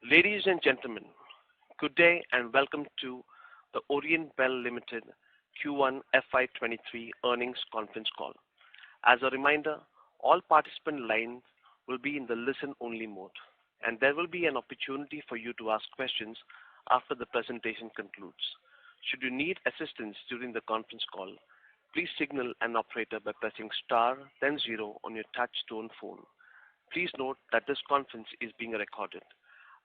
Ladies and gentlemen, good day and welcome to the Orient Limited Q1 FY23 earnings conference call. As a reminder, all participant lines will be in the listen-only mode, and there will be an opportunity for you to ask questions after the presentation concludes. Should you need assistance during the conference call, please signal an operator by pressing star then zero on your touch-tone phone. Please note that this conference is being recorded.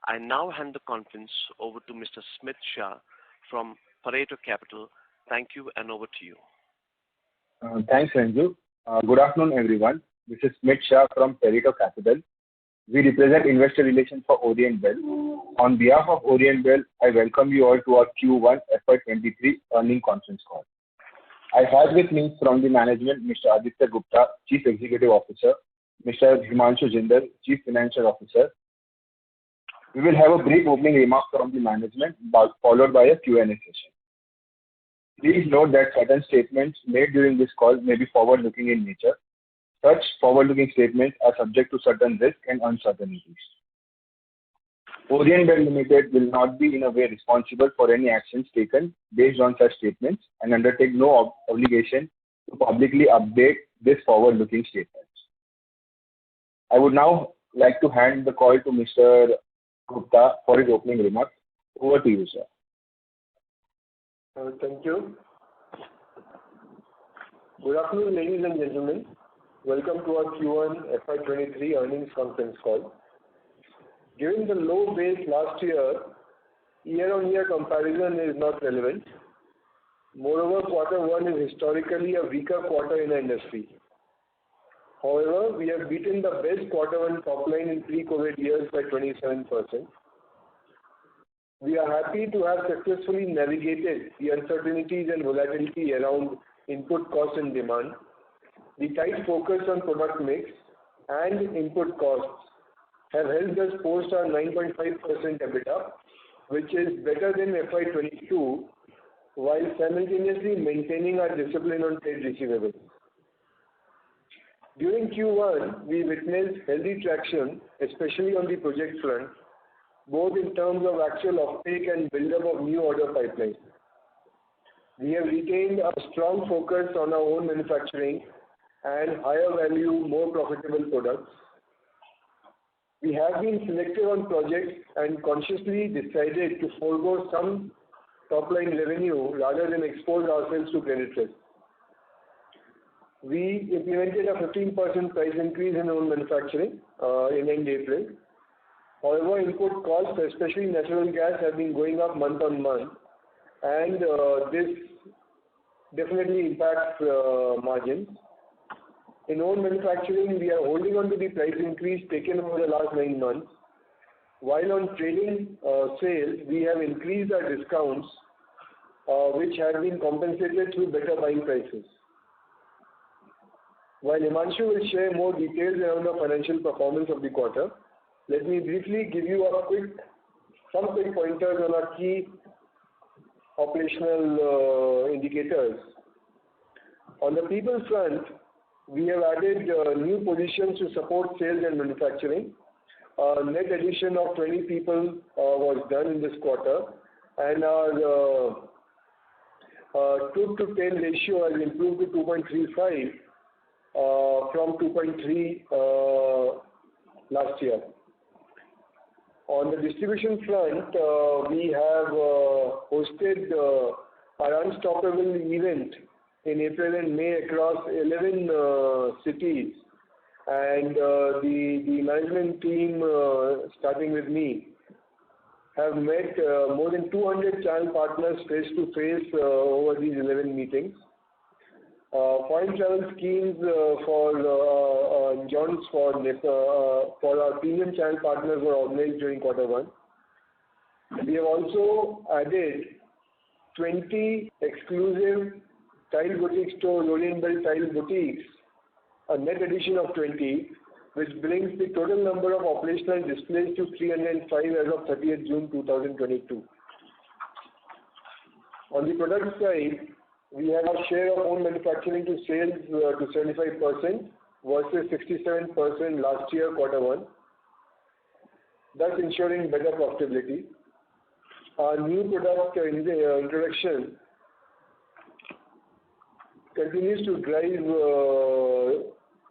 I now hand the conference over to Mr. Smith Shah from Pareto Capital. Thank you, and over to you. Thanks, Ranju. Good afternoon, everyone. This is Smith Shah from Pareto Capital. We represent investor relations for Orient Bell. On behalf of Orient Bell, I welcome you all to our Q1 FY23 earnings conference call. I have with me from the management Mr. Aditya Gupta, Chief Executive Officer, Mr. Himanshu Jindal, Chief Financial Officer. We will have a brief opening remark from the management, followed by a Q&A session. Please note that certain statements made during this call may be forward-looking in nature. Such forward-looking statements are subject to certain risks and uncertainties. Orient Bell Limited will not be in a way responsible for any actions taken based on such statements and undertake no obligation to publicly update these forward-looking statements. I would now like to hand the call to Mr. Gupta for his opening remarks. Over to you, sir. Thank you. Good afternoon, ladies and gentlemen. Welcome to our Q1 FY23 earnings conference call. Given the low base last year-on-year comparison is not relevant. Moreover, Q1 is historically a weaker quarter in the industry. However, we have beaten the best Q1 top line in pre-COVID years by 27%. We are happy to have successfully navigated the uncertainties and volatility around input cost and demand. The tight focus on product mix and input costs have helped us post our 9.5% EBITDA, which is better than FY22, while simultaneously maintaining our discipline on trade receivables. During Q1, we witnessed healthy traction, especially on the project front, both in terms of actual offtake and build-up of new order pipelines. We have retained a strong focus on our own manufacturing and higher value, more profitable products. We have been selective on projects and consciously decided to forego some top-line revenue rather than expose ourselves to credit risk. We implemented a 15% price increase in own manufacturing in end April. However, input costs, especially natural gas, have been going up month on month, and this definitely impacts margins. In own manufacturing, we are holding on to the price increase taken over the last 9 months. While on trading sales, we have increased our discounts, which have been compensated through better buying prices. While Himanshu will share more details around the financial performance of the quarter, let me briefly give you some quick pointers on our key operational indicators. On the people front, we have added new positions to support sales and manufacturing. Net addition of 20 people was done in this quarter, and our tooth to tail ratio has improved to 2.35 from 2.3 last year. On the distribution front, we have hosted our Unstoppable event in April and May across 11 cities, and the management team, starting with me, have met more than 200 channel partners face to face over these 11 meetings. Foreign travel schemes for Johns for our premium channel partners were organized during Q1. We have also added 20 exclusive tile boutique stores, Orient Bell Tile Boutiques, a net addition of 20, which brings the total number of operational displays to 305 as of 30th June 2022. On the product side, we have a share of own manufacturing to sales to 75% versus 67% last year, Q1. thus ensuring better profitability. Our new product introduction continues to drive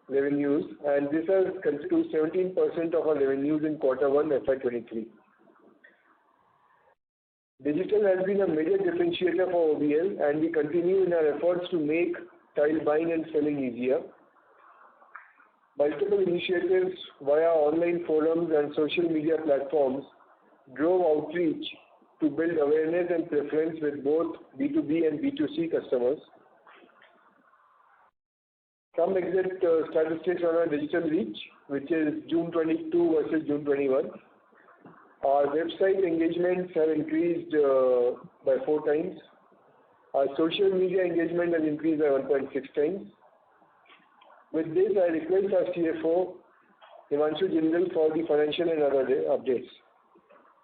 revenues, and this has constituted 17% of our revenues in Q1 FY23. Digital has been a major differentiator for OBL, and we continue in our efforts to make tile buying and selling easier. Multiple initiatives via online forums and social media platforms drove outreach to build awareness and preference with both B2B and B2C customers. Some exit statistics on our digital reach, which is June 22 versus June 21. Our website engagements have increased by 4 times. Our social media engagement has increased by 1.6 times. With this, I request our CFO, Himanshu Jindal, for the financial and other updates.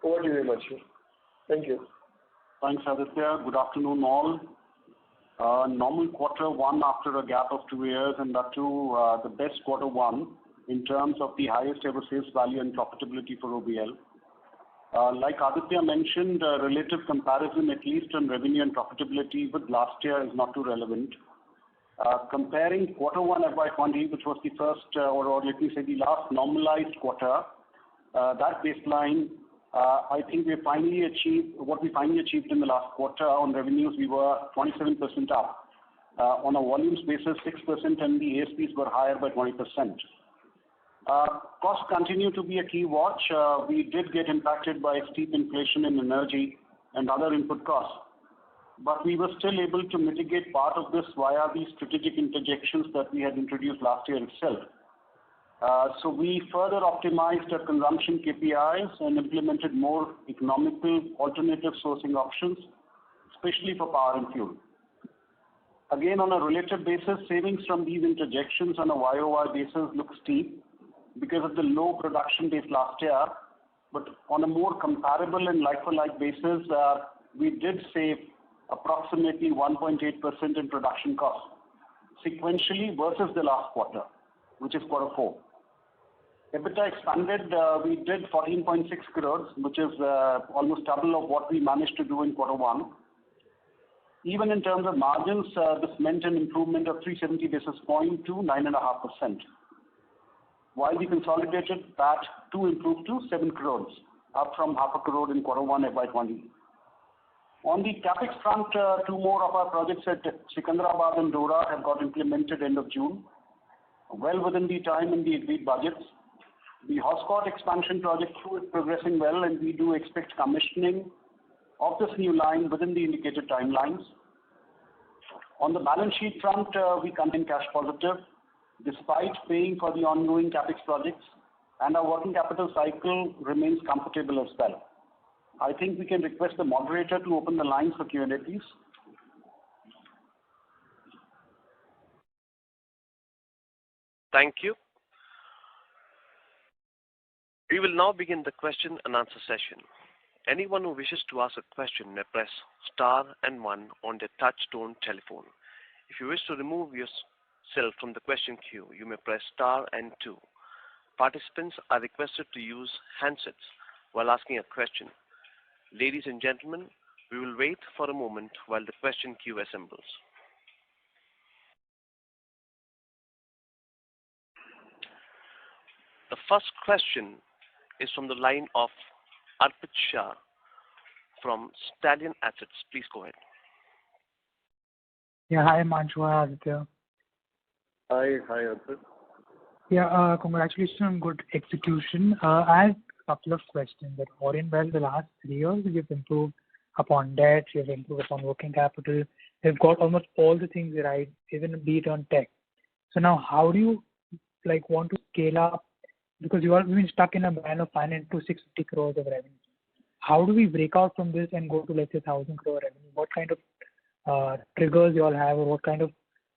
Over to you, Himanshu. Thank you. Thanks, Aditya. Good afternoon, all. Normal Q1 after a gap of 2 years, and that too the best Q1 in terms of the highest ever sales value and profitability for OBL. Like Aditya mentioned, relative comparison, at least on revenue and profitability with last year, is not too relevant. Comparing Q1 FY20, which was the first, or let me say the last normalized quarter, that baseline, I think we finally achieved what we finally achieved in the last quarter. On revenues, we were 27% up. On a volumes basis, 6%, and the ASPs were higher by 20%. Costs continue to be a key watch. We did get impacted by steep inflation in energy and other input costs, but we were still able to mitigate part of this via the strategic interjections that we had introduced last year itself. So we further optimized our consumption KPIs and implemented more economical alternative sourcing options, especially for power and fuel. Again, on a relative basis, savings from these interjections on a YOY basis look steep because of the low production base last year, but on a more comparable and like-for-like basis, we did save approximately 1.8% in production costs sequentially versus the last quarter, which is Q4. EBITDA expanded. We did 14.6 crores, which is almost double of what we managed to do in Q1. Even in terms of margins, this meant an improvement of 370 basis points to 9.5%. While the consolidated PAT too improved to 7 crores, up from half a crore in Q1 FY20. On the capex front, 2 more of our projects at Secunderabad and Dora have got implemented end of June, well within the time and the agreed budgets. The Hoscot expansion project too is progressing well, and we do expect commissioning of this new line within the indicated timelines. On the balance sheet front, we continue cash positive despite paying for the ongoing capex projects, and our working capital cycle remains comfortable as well. I think we can request the moderator to open the lines for Q&A, please. Thank you. We will now begin the question and answer session. Anyone who wishes to ask a question may press star and 1 on their touch-tone telephone. If you wish to remove yourself from the question queue, you may press star and 2. Participants are requested to use handsets while asking a question. Ladies and gentlemen, we will wait for a moment while the question queue assembles. The first question is from the line of Arpit Shah from Stallion Assets. Please go ahead. Yeah, hi Himanshu, hi Aditya. Hi Arpit. Yeah, congratulations on good execution. I have a couple of questions. At Orient Well, the last 3 years, we've improved upon debt, we've improved upon working capital, we've got almost all the things right, even a beat on tech. So now, how do you want to scale up? Because you have been stuck in a band of 500 to 650 crores of revenue. How do we break out from this and go to, let's say, 1,000 crore revenue? What kind of triggers you all have, or what kind of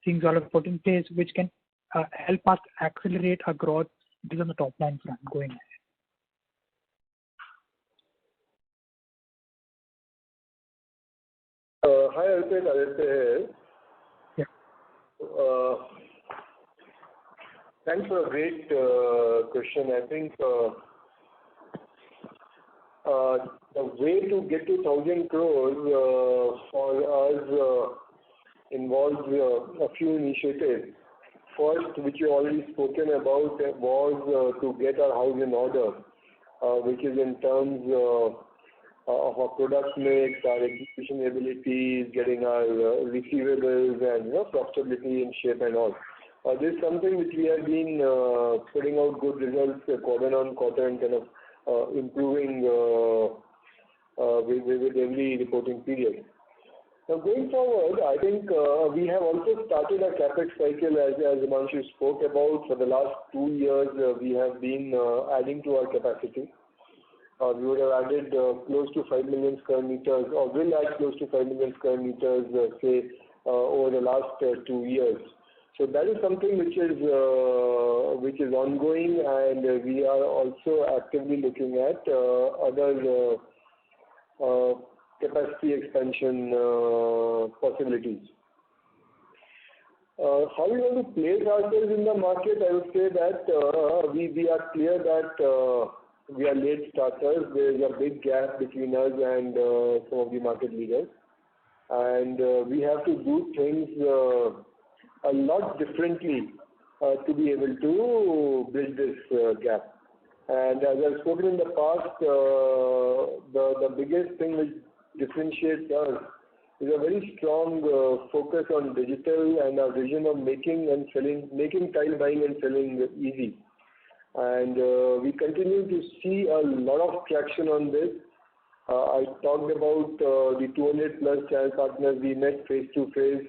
things you all have put in place which can help us accelerate our growth on the top line front going ahead? Hi Arpit, Aditya here. Yeah. Thanks for a great question. I think the way to get to 1,000 crores for us involves a few initiatives. First, which you already spoken about, was to get our house in order, which is in terms of our product mix, our execution abilities, getting our receivables and profitability in shape and all. This is something which we have been putting out good results quarter on quarter and kind of improving with every reporting period. Now going forward, I think we have also started a capex cycle as Himanshu spoke about. For the last 2 years, we have been adding to our capacity. We would have added close to 5 million square meters, or will add close to 5 million square meters, say, over the last 2 years. So that is something which is ongoing, and we are also actively looking at other capacity expansion possibilities. How we want to place ourselves in the market, I would say that we are clear that we are late starters. There is a big gap between us and some of the market leaders, and we have to do things a lot differently to be able to bridge this gap. And as I've spoken in the past, the biggest thing which differentiates us is a very strong focus on digital and our vision of making tile buying and selling easy. And we continue to see a lot of traction on this. I talked about the 200 plus channel partners we met face to face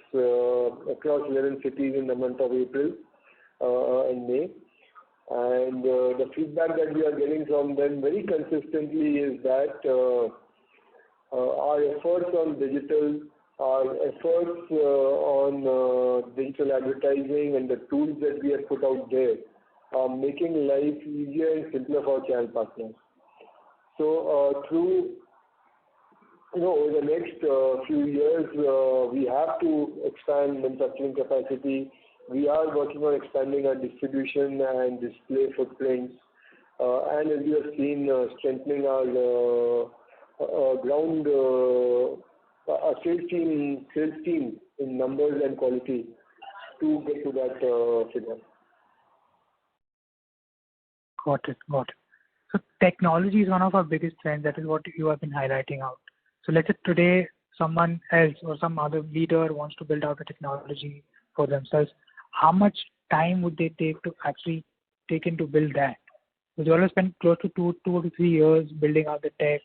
across 11 cities in the month of April and May. And the feedback that we are getting from them very consistently is that our efforts on digital, our efforts on digital advertising and the tools that we have put out there are making life easier and simpler for our channel partners. So through over the next few years, we have to expand manufacturing capacity. We are working on expanding our distribution and display footprints, and as you have seen, strengthening our ground sales team in numbers and quality to get to that figure. Got it. So technology is one of our biggest trends. That is what you have been highlighting out. So let's say today someone else or some other leader wants to build out a technology for themselves. How much time would they take to actually take in to build that? Because you always spend close to 2 to 3 years building out the tech,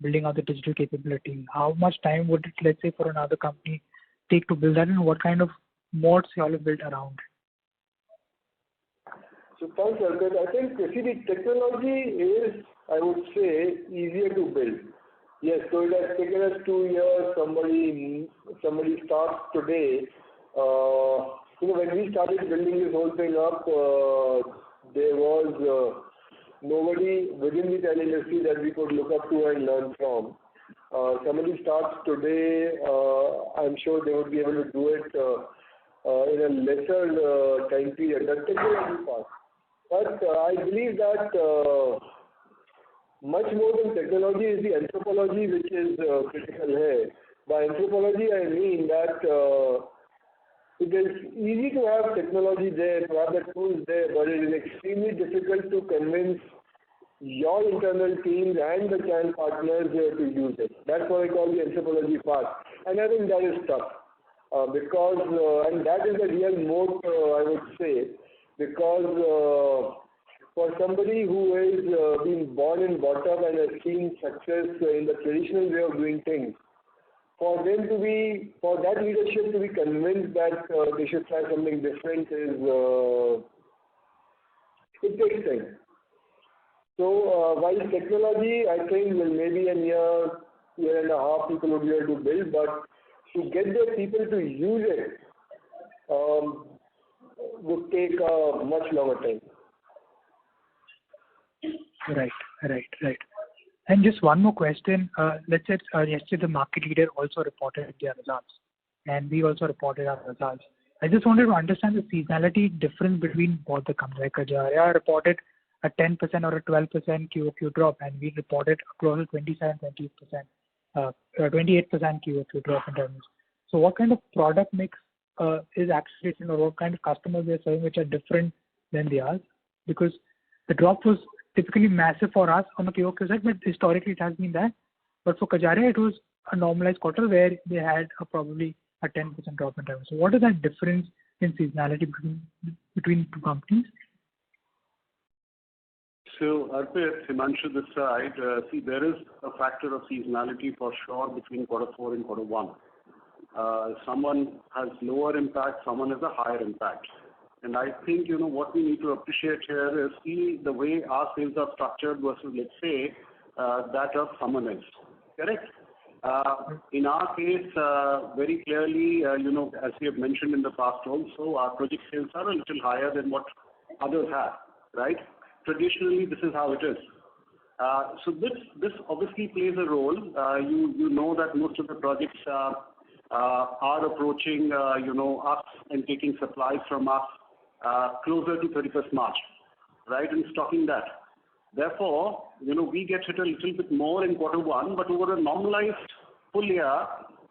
building out the digital capability. How much time would it, let's say, for another company take to build that, and what kind of moats you all have built around it? So thanks, Arpit. I think the technology is, I would say, easier to build. Yes, so it has taken us 2 years. Somebody starts today. When we started building this whole thing up, there was nobody within the tile industry that we could look up to and learn from. Somebody starts today, I'm sure they would be able to do it in a lesser time period. That's technology part. But I believe that much more than technology is the anthropology which is critical here. By anthropology, I mean that it is easy to have technology there, to have the tools there, but it is extremely difficult to convince your internal teams and the channel partners to use it. That's what I call the anthropology part. And I think that is tough because, and that is the real moat, I would say, because for somebody who is being born and brought up and has seen success in the traditional way of doing things, for that leadership to be convinced that they should try something different it takes time. So while technology, I think, will maybe in a year and a half people would be able to build, but to get the people to use it would take a much longer time. Right. And just one more question. Let's say yesterday the market leader also reported their results, and we also reported our results. I just wanted to understand the seasonality difference between both the companies. Like Kajaria reported a 10% or a 12% QOQ drop, and we reported a close to 27, 28% QOQ drop in revenues. So what kind of product mix is accelerating, or what kind of customers we are serving which are different than the others? Because the drop was typically massive for us on the QOQ side, but historically it has been that. But for Kajaria, it was a normalized quarter where they had probably a 10% drop in revenue. So what is that difference in seasonality between two companies? So, Arpit, Himanshu this side, see, there is a factor of seasonality for sure between quarter 4 and quarter 1. Someone has lower impact, someone has a higher impact. And I think, what we need to appreciate here is see the way our sales are structured versus, let's say, that of someone else. Correct? In our case, very clearly, as we have mentioned in the past also, our project sales are a little higher than what others have, right? Traditionally, this is how it is. So this obviously plays a role. You know that most of the projects are approaching, us and taking supplies from us closer to 31st March, right, and stocking that. Therefore, we get hit a little bit more in quarter 1, but over a normalized full year,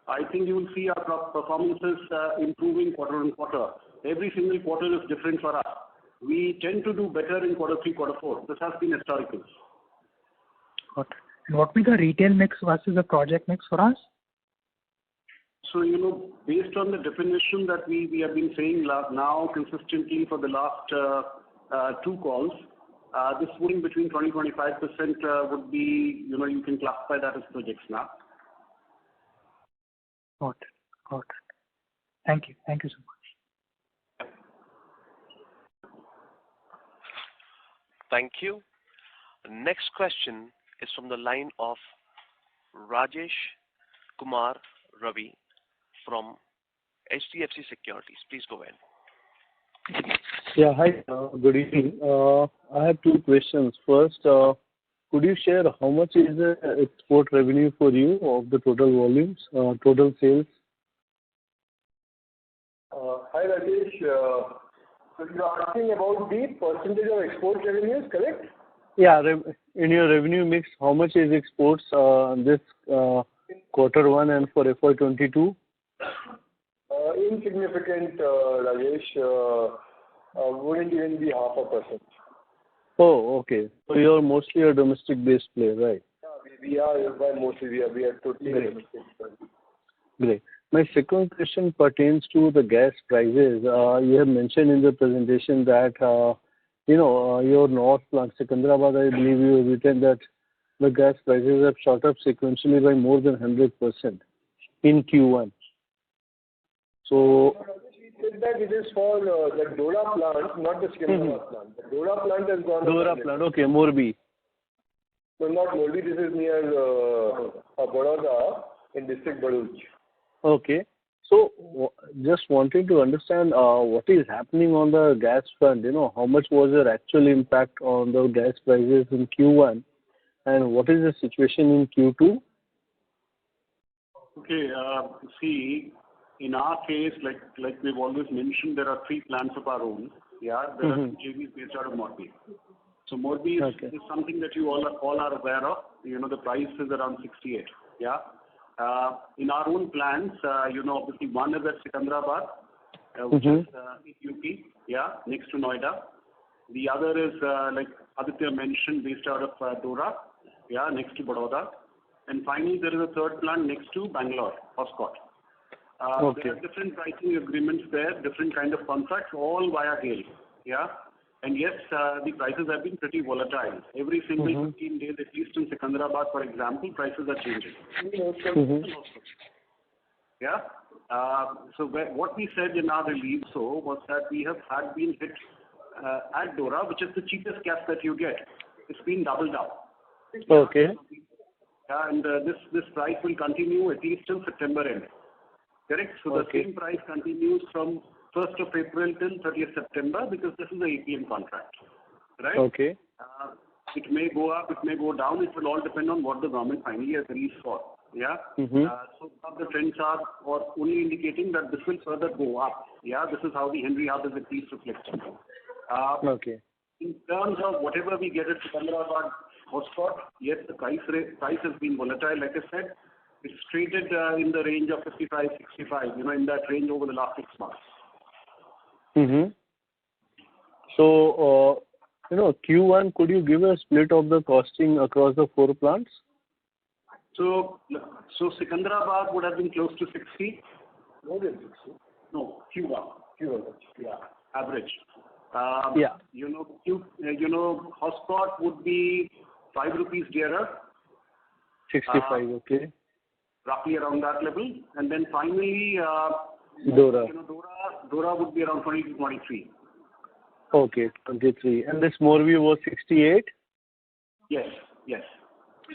I think you will see our performances improving quarter on quarter. Every single quarter is different for us. We tend to do better in quarter 3, quarter 4. This has been historical. Okay. And what will be the retail mix versus the project mix for us? So, based on the definition that we have been saying now consistently for the last 2 calls, this would be between 20-25% would be, you can classify that as projects now. Got it. Thank you. Thank you so much. Thank you. Next question is from the line of Rajesh Kumar Ravi from HDFC Securities. Please go ahead. Yeah, hi. Good evening. I have 2 questions. First, could you share how much is the export revenue for you of the total volumes, total sales? Hi Rajesh. So you are asking about the percentage of export revenues, correct? Yeah, in your revenue mix, how much is exports this quarter 1 and for FY22? Insignificant, Rajesh. Wouldn't even be 0.5%. Oh, okay. So you're mostly a domestic-based player, right? Yeah, we are totally domestic. Great. My second question pertains to the gas prices. You have mentioned in the presentation that, your north plant, Secunderabad, I believe you have written that the gas prices have shot up sequentially by more than 100% in Q1. So, we said that it is for the Dora plant, not the Secunderabad plant. The Dora plant has gone Dora plant, okay, Morbi. No, not Morbi. This is near Baroda in district Bharuch. Okay. So, just wanting to understand what is happening on the gas front. How much was your actual impact on the gas prices in Q1, and what is the situation in Q2? Okay, see, in our case, like we've always mentioned, there are 3 plants of our own. Yeah, there are 2 JVs based out of Morbi. So Morbi is something that you all are aware of. The price is around 68. Yeah. In our own plants, obviously one is at Secunderabad, which is in UP, yeah, next to Noida. The other is, like Aditya mentioned, based out of Dora, yeah, next to Baroda. And finally, there is a 3rd plant next to Bangalore, Oscott. There are different pricing agreements there, different kind of contracts, all via GAIL, yeah. And yes, the prices have been pretty volatile. Every single 15 days, at least in Secunderabad, for example, prices are changing. Yeah. So what we said in our release was that we had been hit at Dora, which is the cheapest gas that you get. It's been doubled up. Okay. Yeah, and this price will continue at least till September end. Correct? So the same price continues from 1st of April till 30th September because this is a APM contract. Right? Okay. It may go up, it may go down. It will all depend on what the government finally agrees for. Yeah. So some of the trends are only indicating that this will further go up. Yeah. This is how the Henry Hub is at least reflecting. Okay. in terms of whatever we get at Secunderabad hotspot, yes, the price has been volatile. Like I said, it's traded in the range of 55, 65, in that range over the last 6 months. Mm-hmm. So, Q1, could you give a split of the costing across the 4 plants? So Secunderabad would have been close to 60. More than 60. No, Q1. Yeah, average. Yeah. Hotspot would be 5 rupees dearer. 65, okay. Roughly around that level. And then finally, Dora. Dora would be around 20 to 23. Okay, 23. And this Morbi was 68? Yes.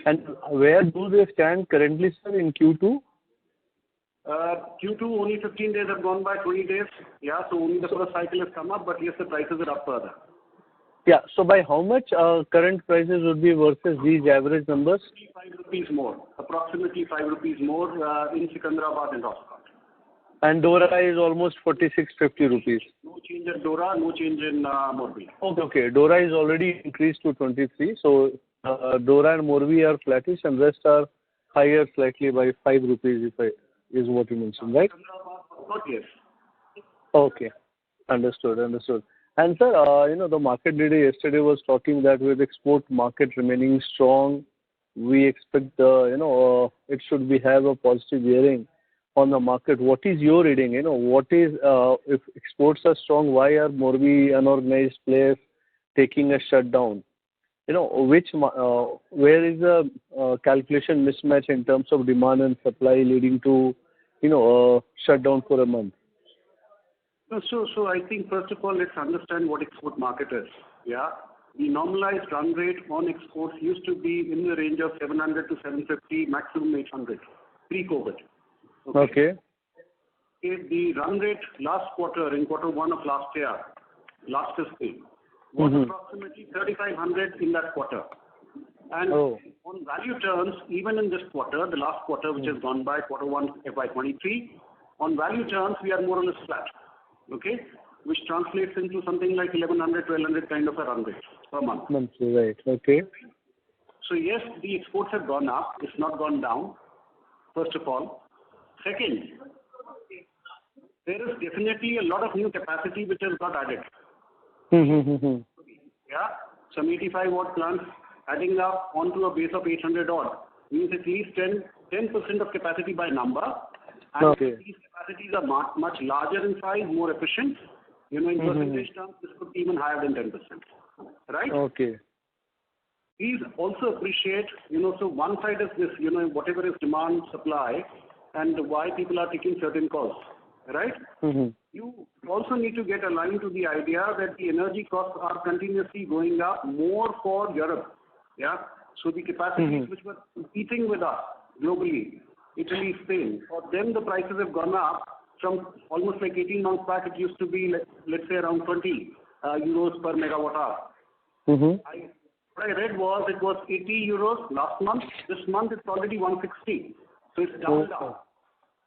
And where do they stand currently, sir, in Q2? Q2, only 15 days have gone by, 20 days. Yeah, so only the first cycle has come up, but yes, the prices are up further. Yeah, so by how much current prices would be versus these average numbers? 5 rupees more, approximately 5 rupees more in Secunderabad and Hotspot. And Dora is almost 46-50 rupees. No change in Dora, no change in Morbi. Okay. Dora is already increased to 23. So Dora and Morbi are flattish and rest are higher slightly by 5 rupees is what you mentioned, right? Yes. Okay. Understood. And sir, the market data yesterday was talking that with export market remaining strong, we expect it should have a positive bearing on the market. What is your reading? What is if exports are strong, why are Morbi unorganized players taking a shutdown? Where is the calculation mismatch in terms of demand and supply leading to a shutdown for a month? So I think first of all, let's understand what export market is. Yeah, the normalized run rate on exports used to be in the range of 700 to 750, maximum 800, pre-COVID. Okay. The run rate last quarter, in quarter 1 of last year, last fiscal, was approximately 3,500 in that quarter. And on value terms, even in this quarter, the last quarter which has gone by, quarter 1 FY23, on value terms, we are more or less flat. Okay, which translates into something like 1,100, 1,200 kind of a run rate per month. Monthly, right? Okay. So yes, the exports have gone up. It's not gone down. First of all, second, there is definitely a lot of new capacity which has got added. Yeah, some 85 watt plants adding up onto a base of 800 odd means at least 10% of capacity by number. And these capacities are much larger in size, more efficient. In percentage terms, this could be even higher than 10%. Right? Okay. Please also appreciate, so one side is this, whatever is demand, supply, and why people are taking certain calls. Right? You also need to get aligned to the idea that the energy costs are continuously going up more for Europe. Yeah. So the capacities which were competing with us globally, Italy, Spain, for them the prices have gone up from almost like 18 months back. It used to be, let's say, around 20 euros per megawatt hour. What I read was it was 80 euros last month. This month it's already 160. So it's down.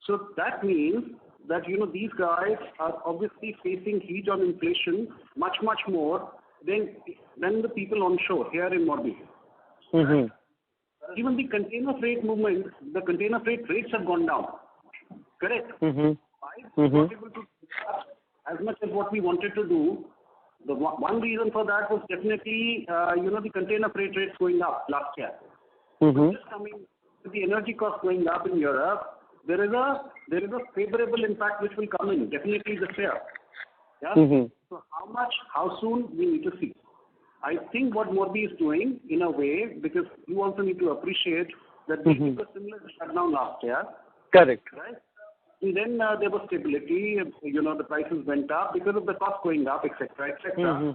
So that means that these guys are obviously facing heat on inflation much more than the people on shore here in Morbi. Even the container freight movement, the container freight rates have gone down. Correct? I was not able to as much as what we wanted to do. The one reason for that was definitely, the container freight rates going up last year. Just coming with the energy cost going up in Europe, there is a favorable impact which will come in definitely this year. Yeah. So how soon we need to see. I think what Morbi is doing in a way, because you also need to appreciate that they took a similar shutdown last year. Correct. Right? And then there was stability, the prices went up because of the cost going up, etc., etc.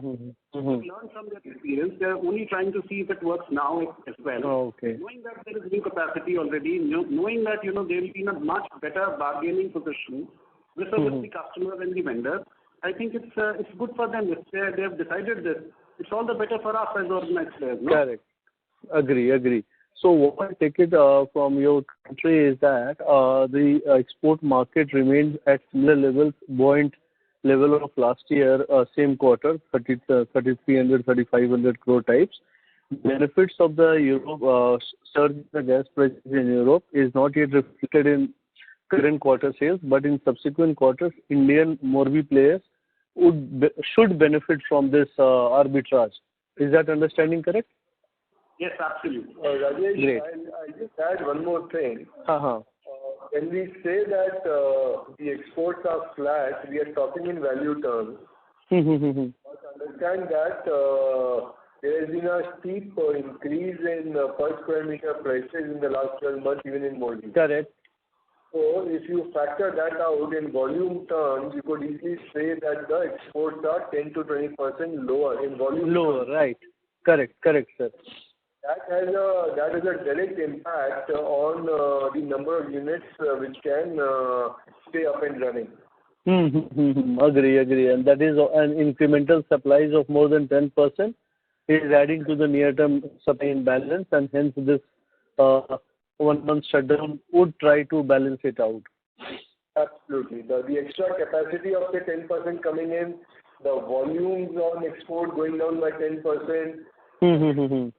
To learn from their experience, they're only trying to see if it works now as well. Knowing that there is new capacity already, knowing that, they will be in a much better bargaining position with the customers and the vendors, I think it's good for them. If they have decided this, it's all the better for us as organized players. No? Correct. Agree. So what I take it from your country is that the export market remains at similar levels, buoyant level of last year, same quarter, 3,300, 3,500 crore types. Benefits of the Europe surge in the gas prices in Europe is not yet reflected in current quarter sales, but in subsequent quarters, Indian Morbi players should benefit from this arbitrage. Is that understanding correct? Yes, absolutely. Rajesh, Great. I'll just add one more thing. Uh-huh. When we say that the exports are flat, we are talking in value terms. But understand that there has been a steep increase in per square meter prices in the last 12 months, even in Morbi. Correct. So if you factor that out in volume terms, you could easily say that the exports are 10 to 20% lower in volume. Lower, right. Correct, sir. That has a direct impact on the number of units which can stay up and running. Agree. And that is an incremental supplies of more than 10% is adding to the near-term supply imbalance, and hence this 1 month shutdown would try to balance it out. Absolutely. The extra capacity of the 10% coming in, the volumes on export going down by 10%. You're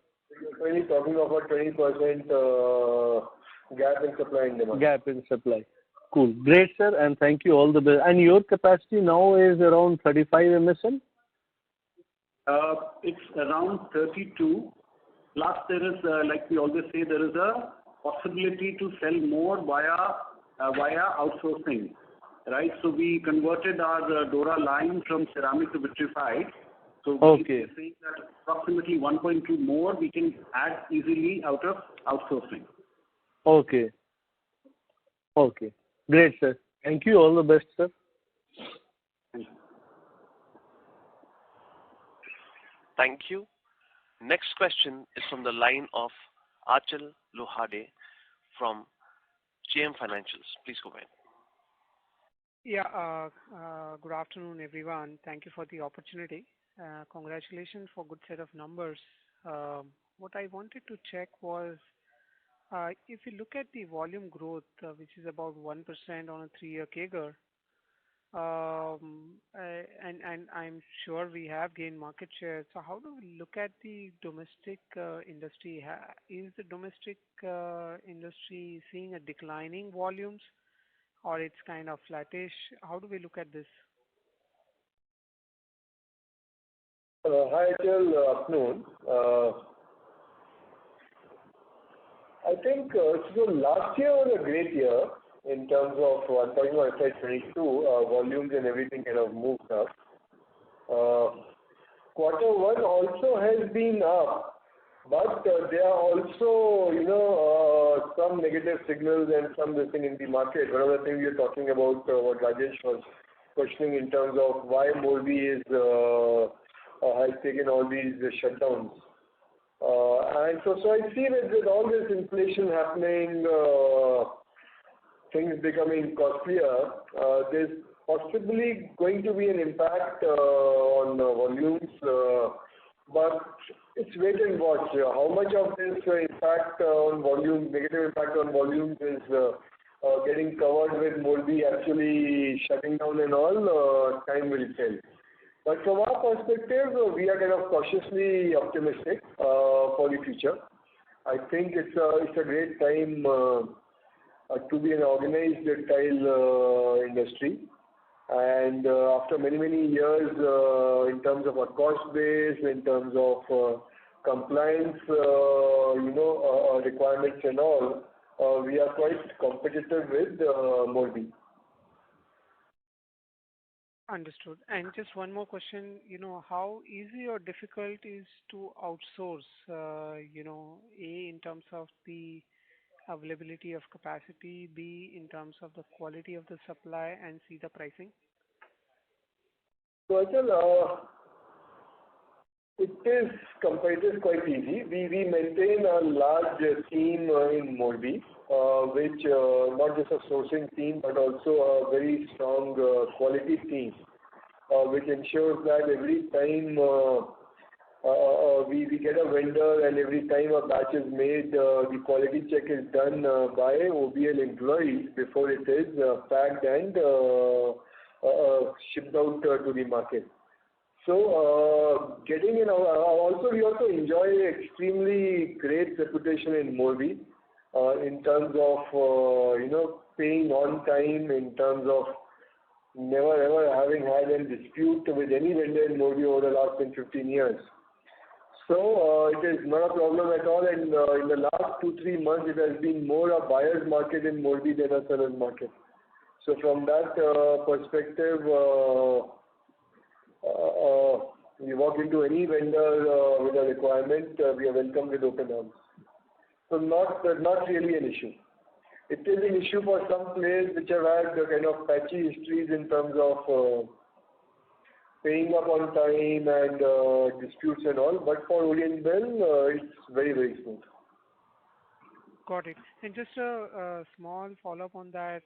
really talking about 20% gap in supply and demand. Gap in supply. Cool. Great, sir, and thank you. All the best. And your capacity now is around 35 MSM? It's around 32. Plus, there is, like we always say, there is a possibility to sell more via outsourcing, right? So we converted our Dora line from ceramic to vitrified. So we are saying that approximately 1.2 more we can add easily out of outsourcing. Okay. Great, sir. Thank you. All the best, sir. Thank you. Thank you. Next question is from the line of Achal Lohade from JM Financials. Please go ahead. Yeah, good afternoon, everyone. Thank you for the opportunity. Congratulations for good set of numbers. What I wanted to check was, if you look at the volume growth, which is about 1% on a 3-year CAGR, and I'm sure we have gained market share. So how do we look at the domestic industry? Is the domestic industry seeing a declining volumes, or it's kind of flattish? How do we look at this? Hi, Achal. Afternoon. I think so last year was a great year in terms of, I'm talking about FY22, volumes and everything kind of moved up. Quarter 1 also has been up, but there are also, some negative signals and some missing in the market. One of the things you're talking about, what Rajesh was questioning in terms of why Morbi has taken all these shutdowns. And so I see that with all this inflation happening, things becoming costlier, there's possibly going to be an impact on volumes, but it's wait and watch. How much of this impact on volume, negative impact on volumes is getting covered with Morbi actually shutting down and all, time will tell. But from our perspective, we are kind of cautiously optimistic for the future. I think it's a great time to be an organized tile industry. And after many years, in terms of our cost base, in terms of compliance, requirements and all, we are quite competitive with Morbi. Understood. And just one more question, how easy or difficult is to outsource, A, in terms of the availability of capacity, B, in terms of the quality of the supply, and C, the pricing? So Achal, it is quite easy. We maintain a large team in Morbi, which not just a sourcing team, but also a very strong quality team, which ensures that every time we get a vendor and every time a batch is made, the quality check is done by OBL employees before it is packed and shipped out to the market. So getting in, also we also enjoy extremely great reputation in Morbi in terms of paying on time, in terms of never ever having had a dispute with any vendor in Morbi over the last 10-15 years. So it is not a problem at all, and in the last 2-3 months it has been more a buyer's market in Morbi than a seller's market. So from that perspective, we walk into any vendor with a requirement, we are welcomed with open arms. So not really an issue. It is an issue for some players which have had kind of patchy histories in terms of paying up on time and disputes and all, but for Orient Bell, it's very, very smooth. Got it. And just a small follow-up on that.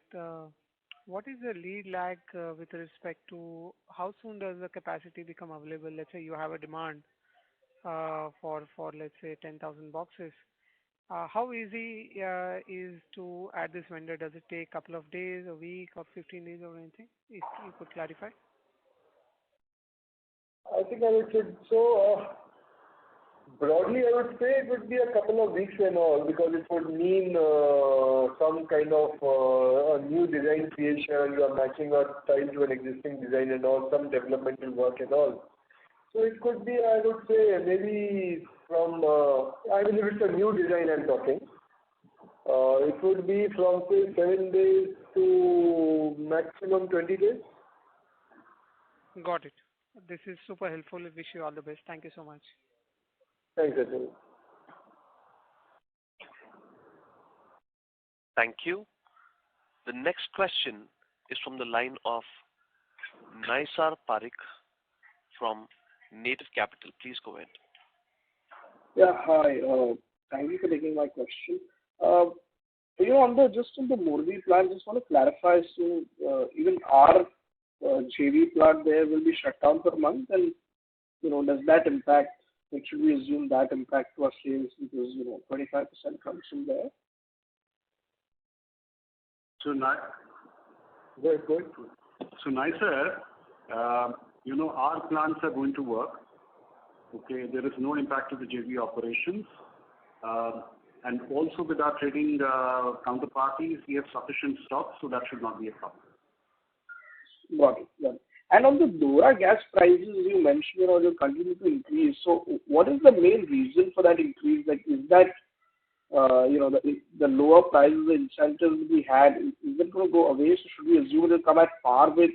What is the lead lag with respect to how soon does the capacity become available? Let's say you have a demand for let's say 10,000 boxes. How easy is to add this vendor? Does it take a couple of days, a week, or 15 days, or anything? If you could clarify. I think I would say so. Broadly, I would say it would be a couple of weeks and all, because it would mean some kind of a new design creation, you are matching a style to an existing design and all, some developmental work and all. So it could be, I would say, maybe from, if it's a new design I'm talking, it would be from say 7 days to maximum 20 days. Got it. This is super helpful. I wish you all the best. Thank you so much. Thanks, Ajay. Thank you. The next question is from the line of Naisar Parikh from Native Capital. Please go ahead. Yeah, hi. Thank you for taking my question. Just on the Morbi plant, just want to clarify. So even our JV plant there will be shut down for a month, and does that impact? Should we assume that impact to our sales because 25% comes from there? So Good. So Naisar, our plants are going to work. Okay, there is no impact to the JV operations. And also with our trading counterparties, we have sufficient stock, so that should not be a problem. Got it. And on the Dora gas prices, you mentioned they'll continue to increase. So what is the main reason for that increase? Like, is that the lower prices, the incentives we had, is it going to go away? So should we assume it'll come at par with,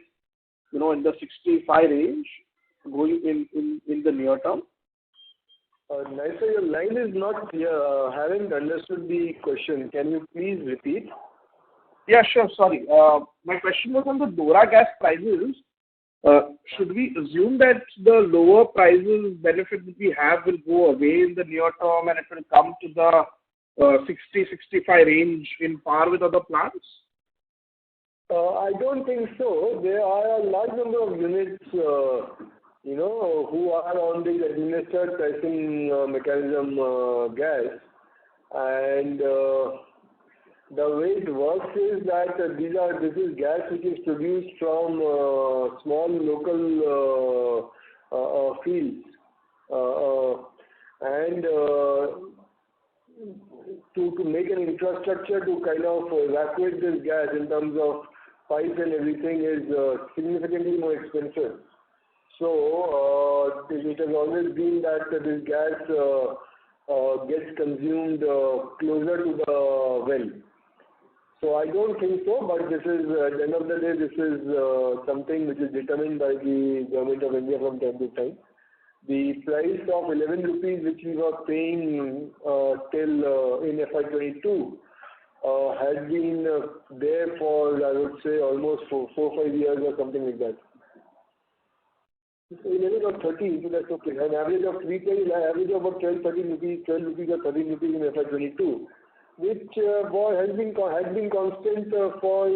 in the 65 range going in the near term? Naisar, your line is not clear. Haven't understood the question. Can you please repeat? Yeah, sure. Sorry. My question was on the Dora gas prices. Should we assume that the lower prices benefit that we have will go away in the near term and it will come to the 60-65 range in par with other plants? I don't think so. There are a large number of units, who are on the administered pricing mechanism gas, and the way it works is that this is gas which is produced from small local fields, and to make an infrastructure to kind of evacuate this gas in terms of pipes and everything is significantly more expensive. So it has always been that this gas gets consumed closer to the well. So I don't think so, but this is, at the end of the day, this is something which is determined by the Government of India from time to time. The price of 11 rupees which we were paying till in FY22 has been there for, I would say, almost 4-5 years or something like that. So 11 or 13, so that's okay. An average of 3 average of about 12 rupees or 13 rupees in FY22. Which has been constant for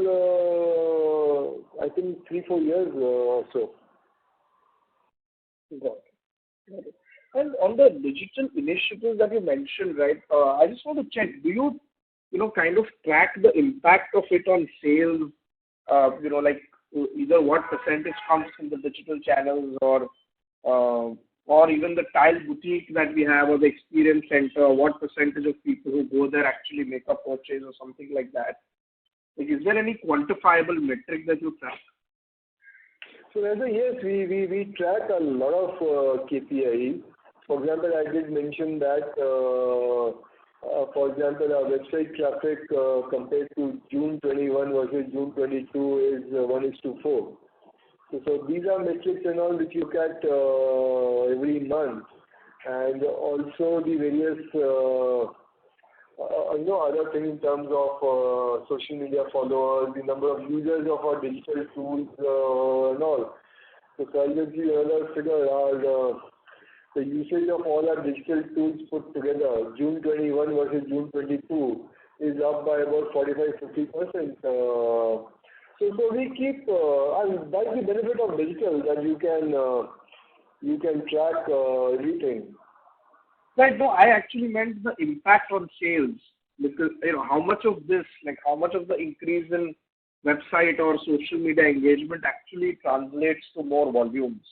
I think 3-4 years or so. Got it. And on the digital initiatives that you mentioned, right? I just want to check. Do you kind of track the impact of it on sales? Like either what percentage comes from the digital channels or even the tile boutique that we have or the experience center, what percentage of people who go there actually make a purchase or something like that? Like, is there any quantifiable metric that you track? So yes, we track a lot of KPIs. For example, I did mention that, for example, our website traffic compared to June 21 versus June 22 is 1:4. So these are metrics and all which you look at every month, and also the various other things in terms of social media followers, the number of users of our digital tools and all. So I'll just give you another figure. The usage of all our digital tools put together, June 21 versus June 22, is up by about 45-50%. So we keep, and that's the benefit of digital, that you can track everything. Right. No, I actually meant the impact on sales, because how much of this, like how much of the increase in website or social media engagement actually translates to more volumes.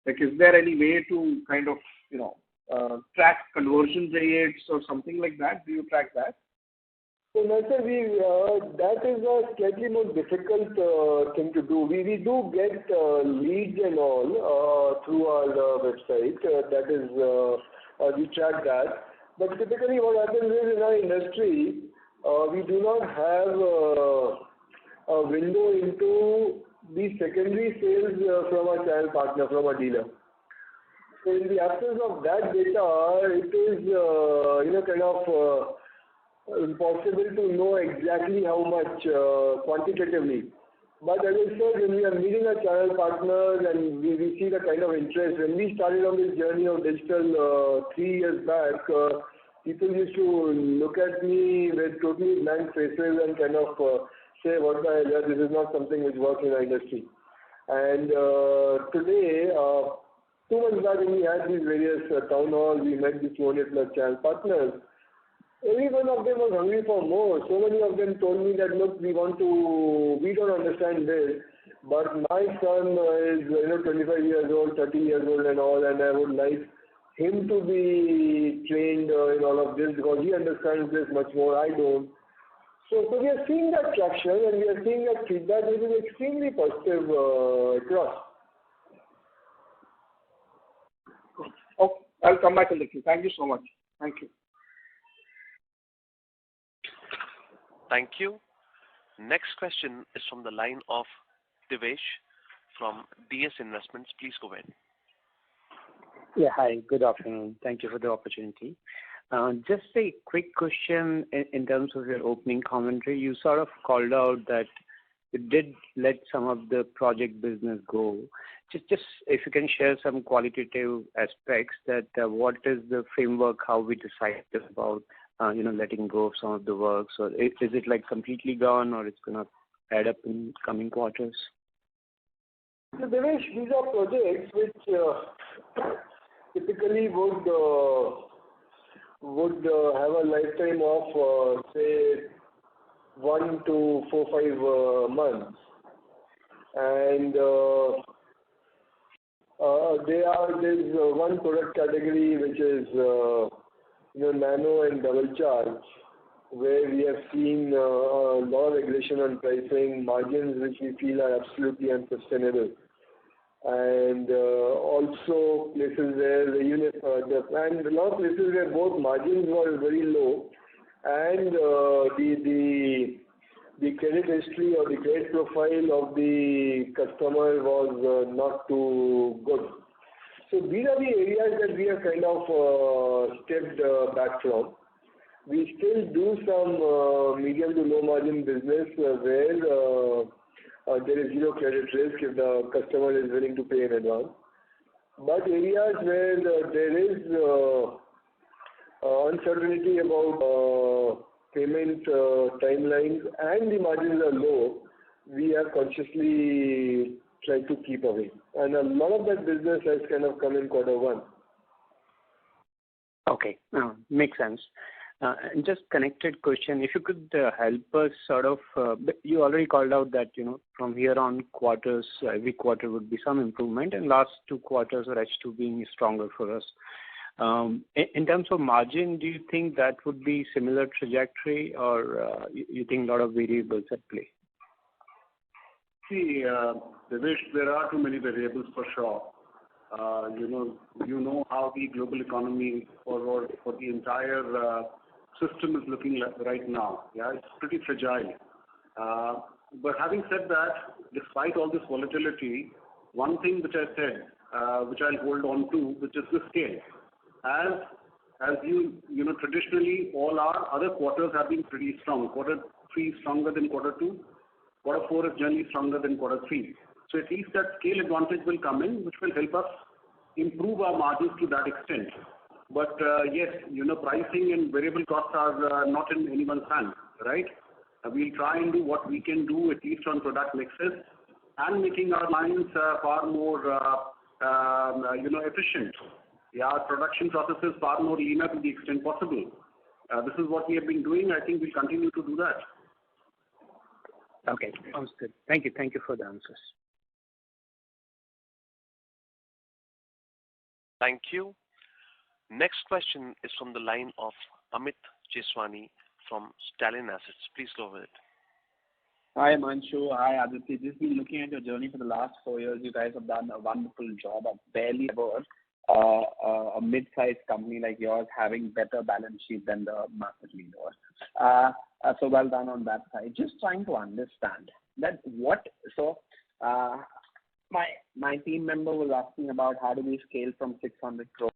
Like, is there any way to kind of track conversion rates or something like that? Do you track that? So, Nasser, that is a slightly more difficult thing to do. We do get leads and all through our website. That is, we track that. But typically what happens is, in our industry, we do not have a window into the secondary sales from our channel partner, from our dealer. So in the absence of that data, it is kind of impossible to know exactly how much quantitatively. But as I said, when we are meeting our channel partners and we see the kind of interest, when we started on this journey of digital 3 years back, people used to look at me with totally blank faces and kind of say, what the hell, this is not something which works in our industry. And today, 2 months back when we had these various town halls, we met the 200 plus channel partners. Every one of them was hungry for more. So many of them told me that, look, we don't understand this, but my son is 25 years old, 30 years old and all, and I would like him to be trained in all of this because he understands this much more, I don't. So we are seeing that traction and we are seeing that feedback which is extremely positive across. Okay, I'll come back in the queue. Thank you so much. Thank you. Thank you. Next question is from the line of Devesh from DS Investments. Please go ahead. Yeah, hi. Good afternoon. Thank you for the opportunity. Just a quick question in terms of your opening commentary. You sort of called out that you did let some of the project business go. Just if you can share some qualitative aspects that what is the framework, how we decided about letting go of some of the work. So is it like completely gone or it's going to add up in coming quarters? So Devesh, these are projects which typically would have a lifetime of say 1 to 4-5 months, and there's one product category which is nano and double charge, where we have seen a lot of regression on pricing, margins which we feel are absolutely unsustainable. And also places where and a lot of places where both margins were very low and the credit history or the credit profile of the customer was not too good. So these are the areas that we have kind of stepped back from. We still do some medium to low margin business where there is zero credit risk if the customer is willing to pay in advance. But areas where there is uncertainty about payment timelines and the margins are low, we have consciously tried to keep away. And a lot of that business has kind of come in quarter one. Okay, makes sense. And just connected question, if you could help us sort of, you already called out that, from here on quarters, every quarter would be some improvement, and last 2 quarters or H2 being stronger for us. In terms of margin, do you think that would be similar trajectory, or you think a lot of variables at play? See, Devesh, there are too many variables for sure. You know how the global economy for the entire system is looking like right now. Yeah, it's pretty fragile. But having said that, despite all this volatility, one thing which I said, which I'll hold on to, which is the scale. As traditionally all our other quarters have been pretty strong. Quarter 3 stronger than quarter 2. Quarter 4 is generally stronger than quarter 3. So at least that scale advantage will come in, which will help us improve our margins to that extent. But yes, pricing and variable costs are not in anyone's hand, right? We'll try and do what we can do, at least on product mixes, and making our lines far more, efficient. Yeah, our production processes far more leaner to the extent possible. This is what we have been doing. I think we'll continue to do that. Okay, sounds good. Thank you. Thank you for the answers. Thank you. Next question is from the line of Amit Jeswani from Stallion Assets. Please go ahead. Hi, Manshu. Hi, Aditya. Just been looking at your journey for the last 4 years. You guys have done a wonderful job. I've barely ever a mid-sized company like yours having better balance sheet than the market leader. So well done on that side. Just trying to understand that my team member was asking about how do we scale from 600 crores.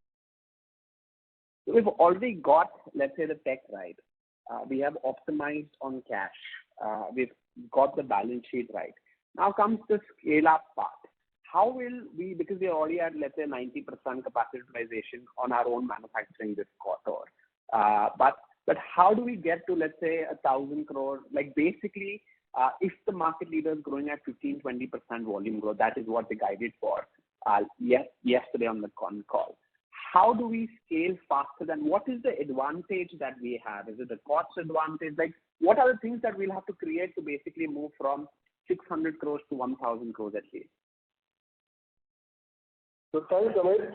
We've already got, let's say, the tech right. We have optimized on cash. We've got the balance sheet right. Now comes the scale-up part. How will we, because we are already at, let's say, 90% capacity utilization on our own manufacturing this quarter. But how do we get to, let's say, 1,000 crore? Like basically, if the market leader is growing at 15-20% volume growth, that is what they guided for yesterday on the con call. How do we scale faster than what is the advantage that we have? Is it a cost advantage? Like what are the things that we'll have to create to basically move from 600 crores to 1,000 crores at least? So thanks, Amit.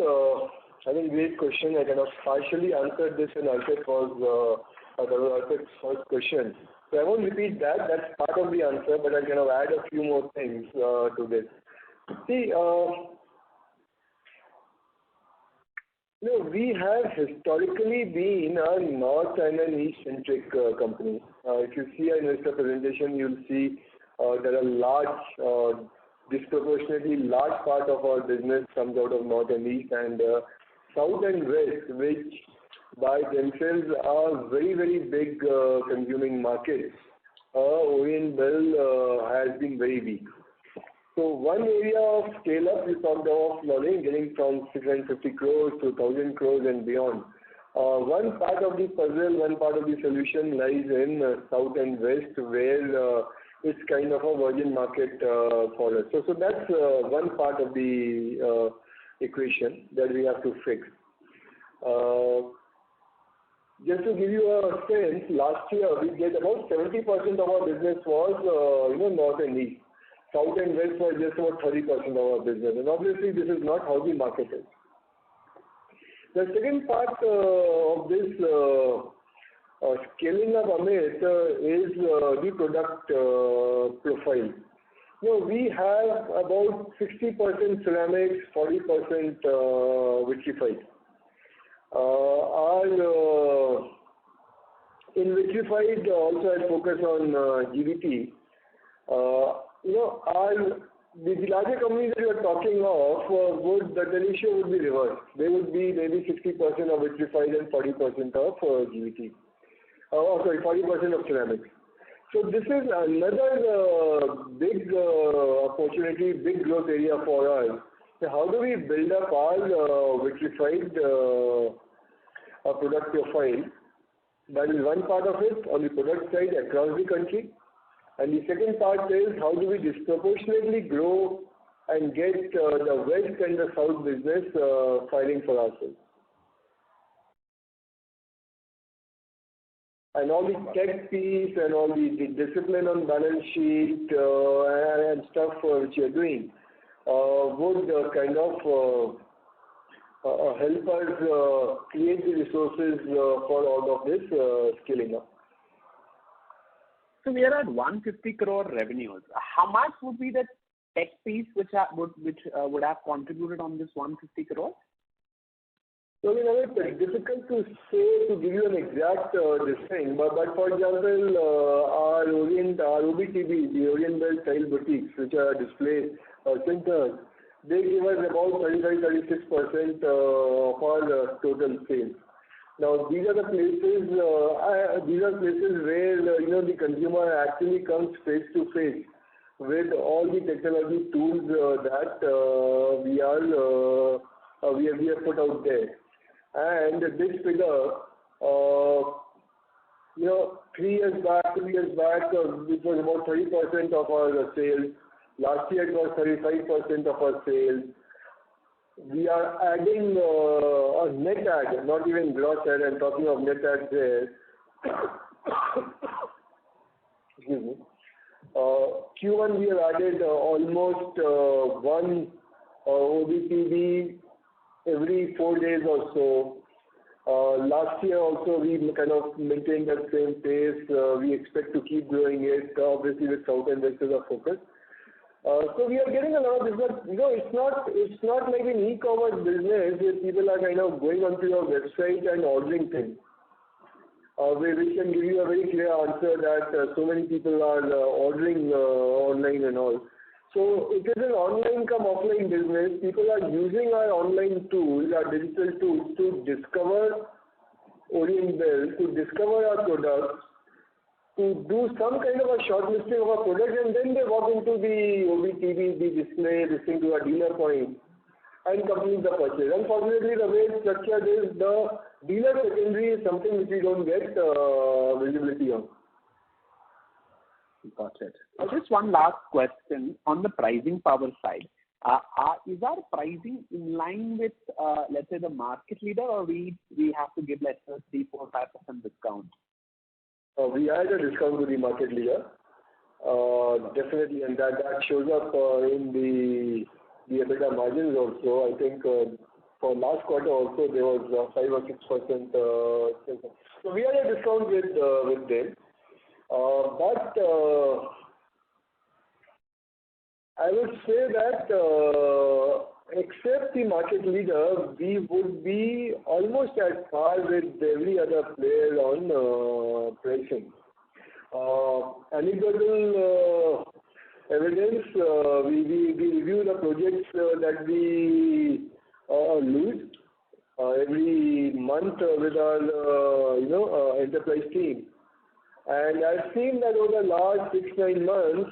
I think great question. I kind of partially answered this in Arpit's first question. So I won't repeat that. That's part of the answer, but I'll kind of add a few more things to this. See, we have historically been a north and an east-centric company. If you see our investor presentation, you'll see that a large, disproportionately large part of our business comes out of north and east, and south and west, which by themselves are very, very big consuming markets. Orient Bell has been very weak. So one area of scale-up, we talked of getting from 650 crores to 1,000 crores and beyond. One part of the puzzle, one part of the solution lies in south and west, where it's kind of a virgin market for us. So that's one part of the equation that we have to fix. Just to give you a sense, last year we did about 70% of our business was north and east. South and west was just about 30% of our business, and obviously this is not how the market is. The second part of this scaling up, Amit, is the product profile. We have about 60% ceramics, 40% vitrified. In vitrified, also I focus on GVT. The larger companies that you are talking of, the ratio would be reversed. They would be maybe 60% of vitrified and 40% of GVT. 40% of ceramics. So this is another big opportunity, big growth area for us. So how do we build up our vitrified product profile? That is one part of it on the product side across the country. And the second part is how do we disproportionately grow and get the west and the south business firing for ourselves. and all the tech piece and all the discipline on balance sheet and stuff which you're doing would kind of help us create the resources for all of this scaling up. So we are at 150 crore revenues. How much would be the tech piece which would have contributed on this 150 crore? So, it's difficult to say, to give you an exact this thing, but for example, our OBTB, the Orient Bell Style Boutiques, which are display centers, they give us about 35-36% of our total sales. Now, these are places where the consumer actually comes face to face with all the technology tools that we have put out there. And this figure, 2 years back, it was about 30% of our sales. Last year it was 35% of our sales. We are adding a net add, not even gross add. I'm talking of net add there. Excuse me. Q1 we have added almost one OBTB every 4 days or so. Last year also we kind of maintained that same pace. We expect to keep doing it, obviously with South and West as a focus. So we are getting a lot of business. It's not like an e-commerce business where people are kind of going onto your website and ordering things. We can give you a very clear answer that so many people are ordering online and all. So it is an online come offline business. People are using our online tools, our digital tools to discover Orient Bell, to discover our products, to do some kind of a shortlisting of our products, and then they walk into the OBTV, the display, listening to a dealer point, and complete the purchase. Unfortunately, the way it's structured is the dealer secondary is something which we don't get visibility on. Got it. Just one last question on the pricing power side. Is our pricing in line with, let's say, the market leader, or we have to give, let's say, 3, 4, 5% discount? We add a discount to the market leader, definitely, and that shows up in the EBITDA margins also. I think for last quarter also there was 5 or 6%. So we had a discount with them, but I would say that except the market leader, we would be almost at par with every other player on pricing. Anecdotal evidence, we review the projects that we lose every month with our enterprise team. And I've seen that over the last 6-9 months,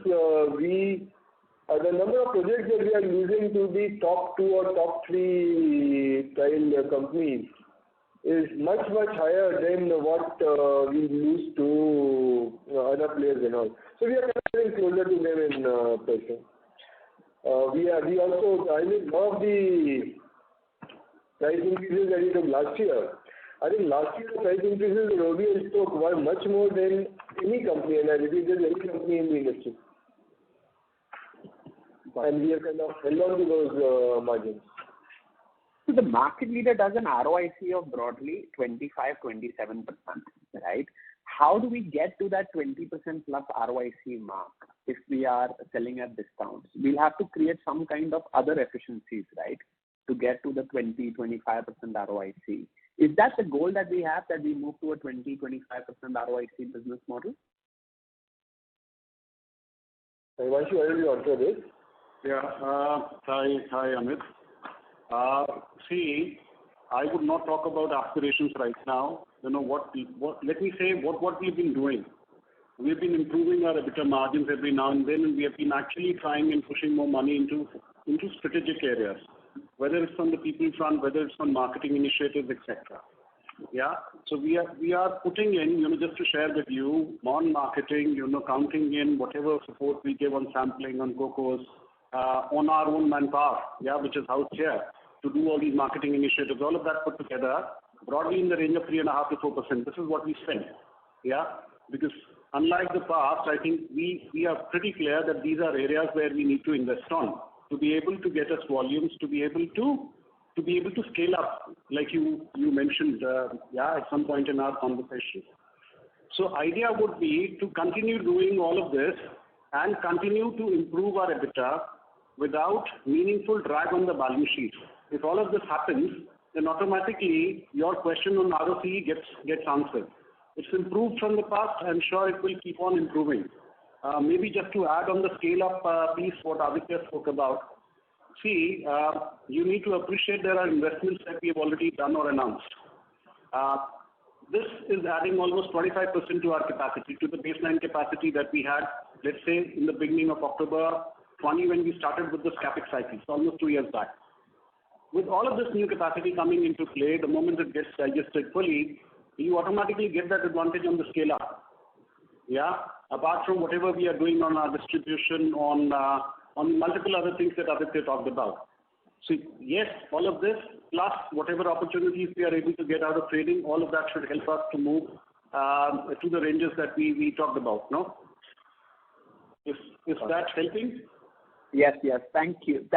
the number of projects that we are losing to the top 2 or top 3 tile companies is much higher than what we lose to other players and all. So we are getting closer to them in pricing. We also, I mean, one of the price increases that we took last year. I think last year the price increases that OBL took were much more than any company, and I repeat, there's any company in the industry. And we have kind of held on to those margins. So the market leader does an ROIC of broadly 25-27%, right? How do we get to that 20% plus ROIC mark if we are selling at discounts? We'll have to create some kind of other efficiencies, right, to get to the 20-25% ROIC. Is that the goal that we have, that we move to a 20-25% ROIC business model? Why should I answer this? Yeah. Hi, Amit. See, I would not talk about aspirations right now. Let me say what we've been doing. We've been improving our EBITDA margins every now and then, and we have been actually trying and pushing more money into strategic areas, whether it's on the people front, whether it's on marketing initiatives, etc. Yeah. So we are putting in, just to share with you, on marketing, counting in whatever support we give on sampling, on cocos, on our own manpower, which is housed here, to do all these marketing initiatives, all of that put together, broadly in the range of 3.5 to 4%. This is what we spend. Yeah, because unlike the past, I think we are pretty clear that these are areas where we need to invest on to be able to get us volumes, to be able to scale up, like you mentioned, at some point in our conversation. So idea would be to continue doing all of this and continue to improve our EBITDA without meaningful drag on the balance sheet. If all of this happens, then automatically your question on ROCE gets answered. It's improved from the past. I'm sure it will keep on improving. Maybe just to add on the scale-up piece, what Aditya spoke about. See, you need to appreciate there are investments that we have already done or announced. This is adding almost 25% to our capacity, to the baseline capacity that we had, let's say, in the beginning of October 20 when we started with this capex cycle, so almost 2 years back. With all of this new capacity coming into play, the moment it gets digested fully, you automatically get that advantage on the scale up. Yeah, apart from whatever we are doing on our distribution, on multiple other things that Aditya talked about. So yes, all of this plus whatever opportunities we are able to get out of trading, all of that should help us to move to the ranges that we talked about. No, is that helping? Yes. Thank you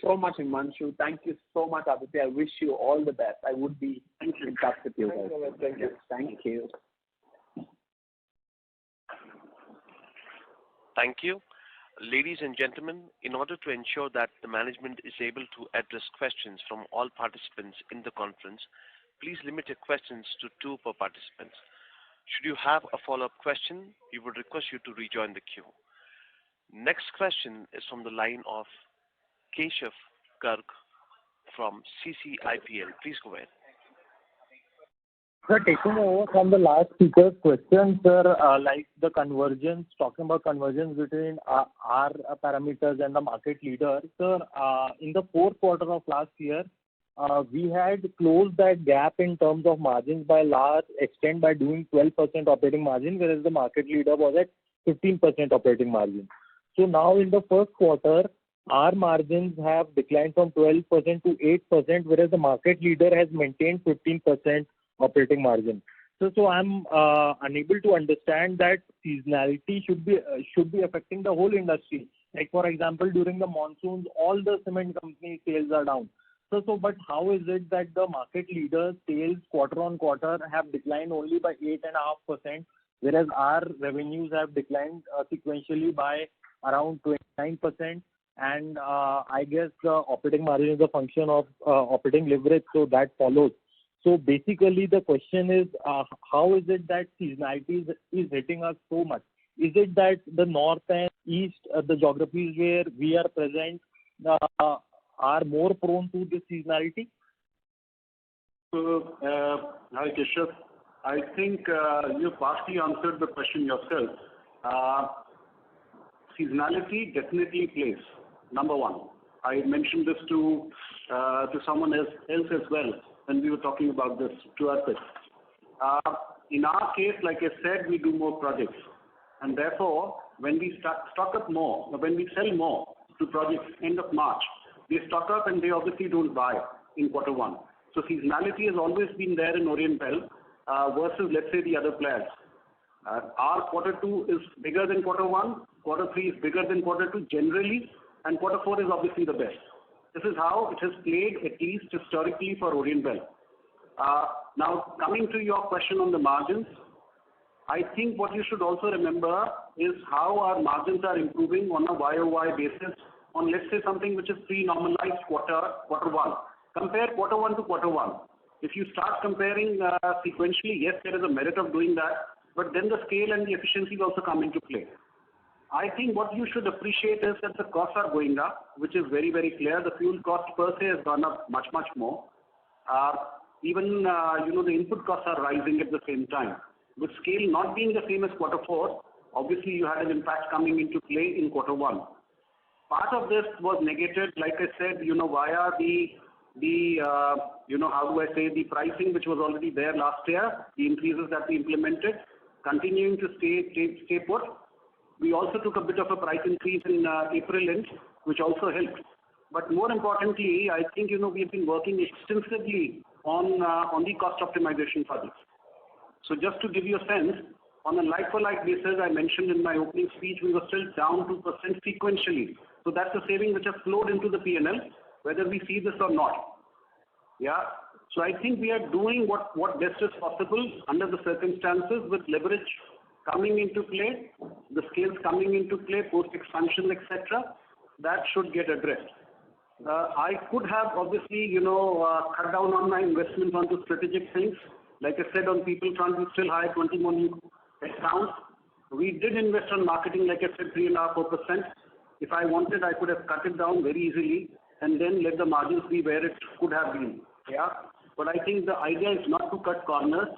so much, Himanshu. Thank you so much, Aditya. I wish you all the best. I would be in touch with you guys. Thank you. Thank you. Ladies and gentlemen, in order to ensure that the management is able to address questions from all participants in the conference, please limit your questions to 2 per participant. Should you have a follow-up question, we would request you to rejoin the queue. Next question is from the line of Keshav Garg from CCIPL. Please go ahead. Sir, taking over from the last speaker's question, sir, like the convergence, talking about convergence between our parameters and the market leader. Sir, in the fourth quarter of last year, we had closed that gap in terms of margins by large extent by doing 12% operating margin, whereas the market leader was at 15% operating margin. So now in the first quarter, our margins have declined from 12% to 8%, whereas the market leader has maintained 15% operating margin. So I'm unable to understand that seasonality should be affecting the whole industry. Like for example, during the monsoons, all the cement company sales are down. So but how is it that the market leader sales quarter on quarter have declined only by 8.5%, whereas our revenues have declined sequentially by around 29%? And I guess the operating margin is a function of operating leverage, so that follows. So basically the question is, how is it that seasonality is hitting us so much? Is it that the north and east, the geographies where we are present, are more prone to this seasonality? So, hi Keshav. I think you partially answered the question yourself. Seasonality definitely plays. Number one, I mentioned this to someone else as well when we were talking about this to Arpit. In our case, like I said, we do more projects, and therefore, when we stock up more, when we sell more to projects end of March, they stock up and they obviously don't buy in quarter one. So seasonality has always been there in Orient Bell versus, let's say, the other players. Our quarter two is bigger than quarter one, quarter three is bigger than quarter two generally, and quarter four is obviously the best. This is how it has played, at least historically, for Orient Bell. Now, coming to your question on the margins, I think what you should also remember is how our margins are improving on a YOY basis on, let's say, something which is pre-normalized quarter one. Compare quarter one to quarter one. If you start comparing sequentially, yes, there is a merit of doing that, but then the scale and the efficiencies also come into play. I think what you should appreciate is that the costs are going up, which is very, very clear. The fuel cost per se has gone up much, much more. Even the input costs are rising at the same time. With scale not being the same as quarter four, obviously you had an impact coming into play in quarter one. Part of this was negated, like I said, via the the pricing which was already there last year, the increases that we implemented, continuing to stay put. We also took a bit of a price increase in April end, which also helped. But more importantly, I think we've been working extensively on the cost optimization projects. So just to give you a sense, on a like-for-like basis, I mentioned in my opening speech, we were still down 2% sequentially. So that's a saving which has flowed into the P&L, whether we see this or not. Yeah. So I think we are doing what best is possible under the circumstances, with leverage coming into play, the scales coming into play, post-expansion, etc. That should get addressed. I could have obviously, cut down on my investments onto strategic things. Like I said, on people front, we still hire 20 more new accounts. We did invest on marketing, like I said, 3.5%. If I wanted, I could have cut it down very easily and then let the margins be where it could have been. Yeah. But I think the idea is not to cut corners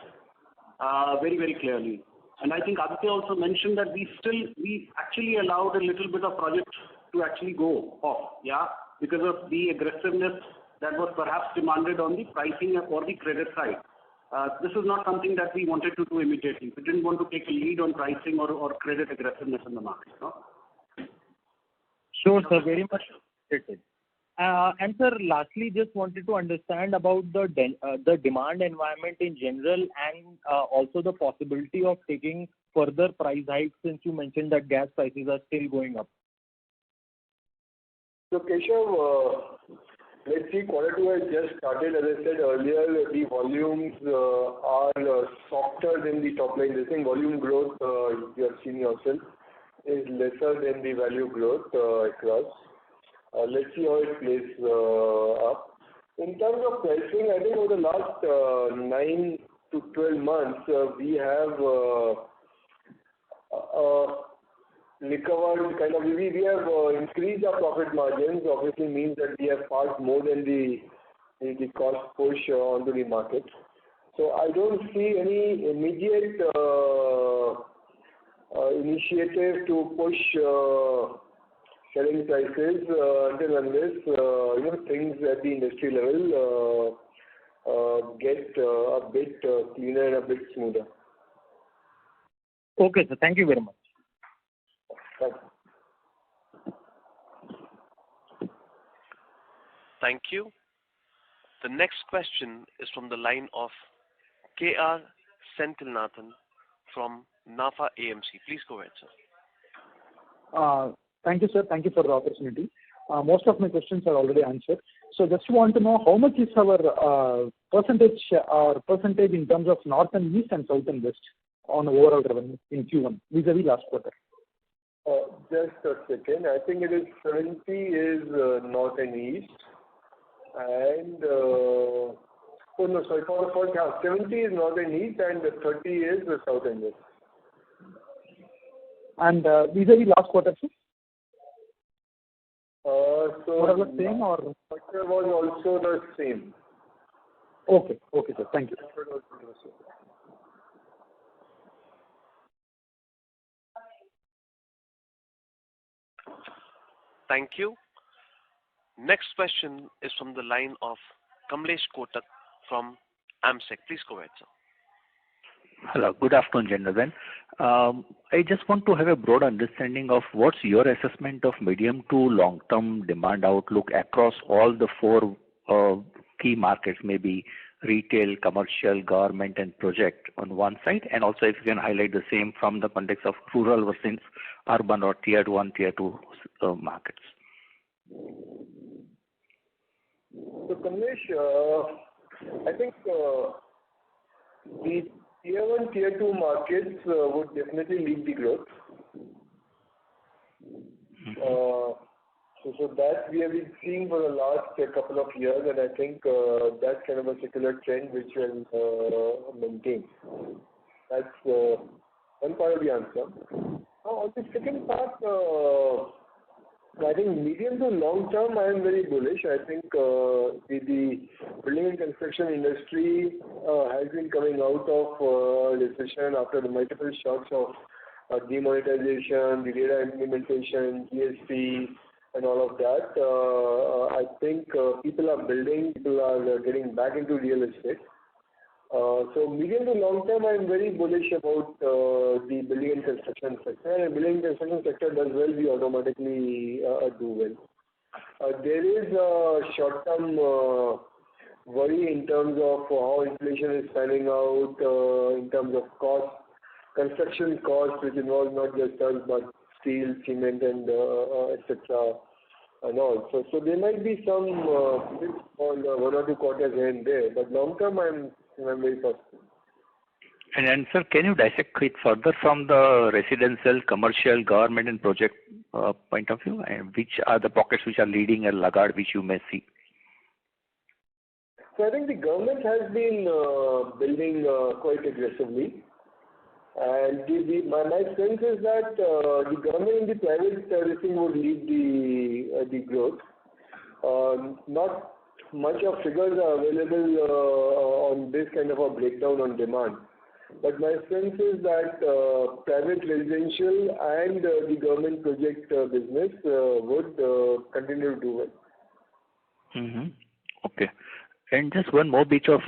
very, very clearly. And I think Aditya also mentioned that we actually allowed a little bit of project to actually go off, yeah, because of the aggressiveness that was perhaps demanded on the pricing or the credit side. This is not something that we wanted to do immediately. We didn't want to take a lead on pricing or credit aggressiveness in the market. No? Sure, sir. Very much appreciated. And sir, lastly, just wanted to understand about the demand environment in general, and also the possibility of taking further price hikes, since you mentioned that gas prices are still going up. So Keshav, let's see, quarter two has just started. As I said earlier, the volumes are softer than the top line. The same volume growth you have seen yourself is lesser than the value growth across. Let's see how it plays up. In terms of pricing, I think over the last 9 to 12 months, we have recovered kind of, we have increased our profit margins. Obviously means that we have passed more than the cost push onto the market. So I don't see any immediate initiative to push selling prices until unless things at the industry level get a bit cleaner and a bit smoother. Okay, sir. Thank you very much. Thanks. Thank you. The next question is from the line of K.R. Senthilnathan from NAFA AMC. Please go ahead, sir. Thank you, sir. Thank you for the opportunity. Most of my questions are already answered. So just want to know how much is our percentage in terms of north and east and south and west on overall revenue in Q1 vis-a-vis last quarter? Just a second. I think it is 70 is north and east, and for the first half, 70 is north and east, and 30 is the south and west. And vis-a-vis last quarter, sir? So what was the same, or quarter was also the same. Okay, sir. Thank you. Thank you. Next question is from the line of Kamlesh Kotak from AMSEC. Please go ahead, sir. Hello. Good afternoon, gentlemen. I just want to have a broad understanding of what's your assessment of medium to long-term demand outlook across all the four key markets, maybe retail, commercial, government, and project on one side, and also if you can highlight the same from the context of rural versus urban or tier 1, tier 2 markets. So Kamlesh, I think the tier 1, tier 2 markets would definitely lead the growth. So that we have been seeing for the last couple of years, and I think that's kind of a secular trend which will maintain. That's one part of the answer. On the second part, I think medium to long term, I am very bullish. I think the building and construction industry has been coming out of recession after the multiple shocks of demonetization, the data implementation, GST, and all of that. I think people are building, people are getting back into real estate. So medium to long term, I am very bullish about the building and construction sector. And building and construction sector does well, we automatically do well. There is a short-term worry in terms of how inflation is panning out, in terms of cost, construction costs, which involve not just us, but steel, cement, and etc. and all. So there might be some bits on 1 or 2 quarters here and there, but long term, I'm very positive. And sir, can you dissect it further from the residential, commercial, government, and project point of view, and which are the pockets which are leading a laggard, which you may see? So I think the government has been building quite aggressively, and my sense is that the government and the private servicing would lead the growth. Not much of figures are available on this kind of a breakdown on demand. But my sense is that private residential and the government project business would continue to do well. Mm-hmm. Okay. And just one more bit of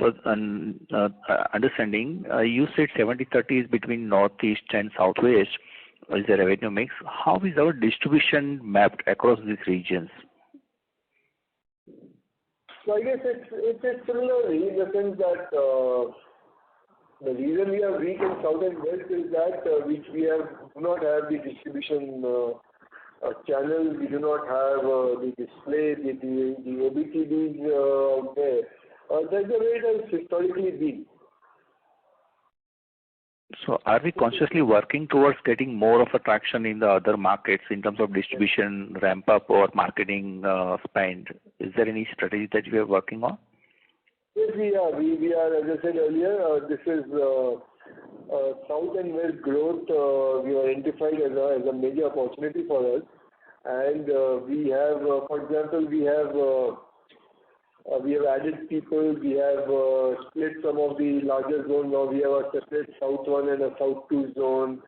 understanding. You said 70-30 is between Northeast and Southwest is the revenue mix. How is our distribution mapped across these regions? So I guess it's similar in the sense that the reason we are weak in South and West is that we do not have the distribution channel, we do not have the display, the OBTDs out there. That's the way it has historically been. So are we consciously working towards getting more of a traction in the other markets in terms of distribution ramp up or marketing spend? Is there any strategy that we are working on? Yes, we are. We are, as I said earlier, this is South and West growth we identified as a major opportunity for us. And we have, for example, we have added people, we have split some of the larger zones. Now we have a separate South 1 and a South 2 zone.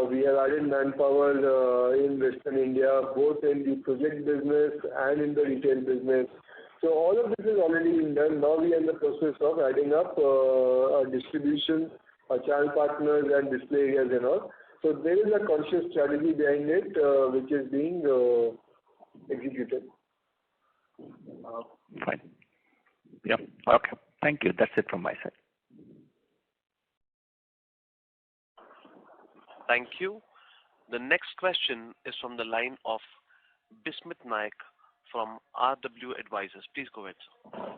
We have added manpower in Western India, both in the project business and in the retail business. So all of this is already been done. Now we are in the process of adding up our distribution, our channel partners and display areas and all. So there is a conscious strategy behind it which is being executed. Fine. Yeah. Okay. Thank you. That's it from my side. Thank you. The next question is from the line of Bismit Naik from RW Advisors. Please go ahead, sir.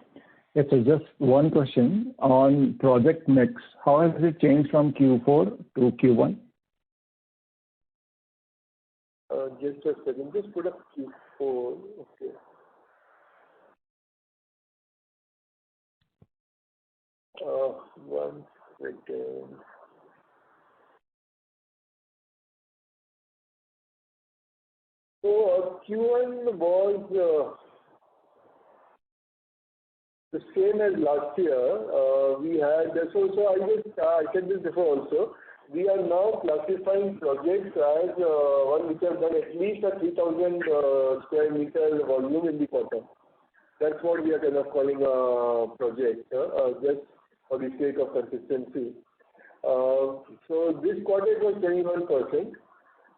Yes, sir. Just one question on project mix. How has it changed from Q4 to Q1? Just a second. Just put up Q4. Okay. One second. So Q1 was the same as last year. We had I said this before also. We are now classifying projects as one which have done at least a 3,000 square meter volume in the quarter. That's what we are kind of calling a project, just for the sake of consistency. So this quarter it was 21%.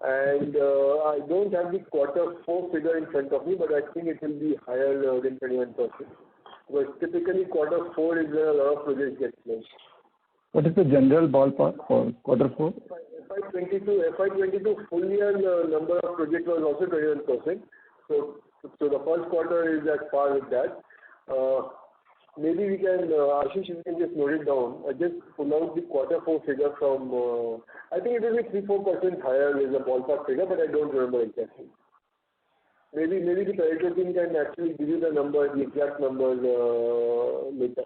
And I don't have the quarter 4 figure in front of me, but I think it will be higher than 21%. Because typically quarter 4 is where a lot of projects get closed. What is the general ballpark for quarter 4? FY22 full year number of projects was also 21%. So the first quarter is at par with that. Maybe we can, Ashish, you can just note it down. I just pull out the quarter 4 figure from, I think it will be 3-4% higher is a ballpark figure, but I don't remember exactly. Maybe the Pareto team can actually give you the exact numbers later.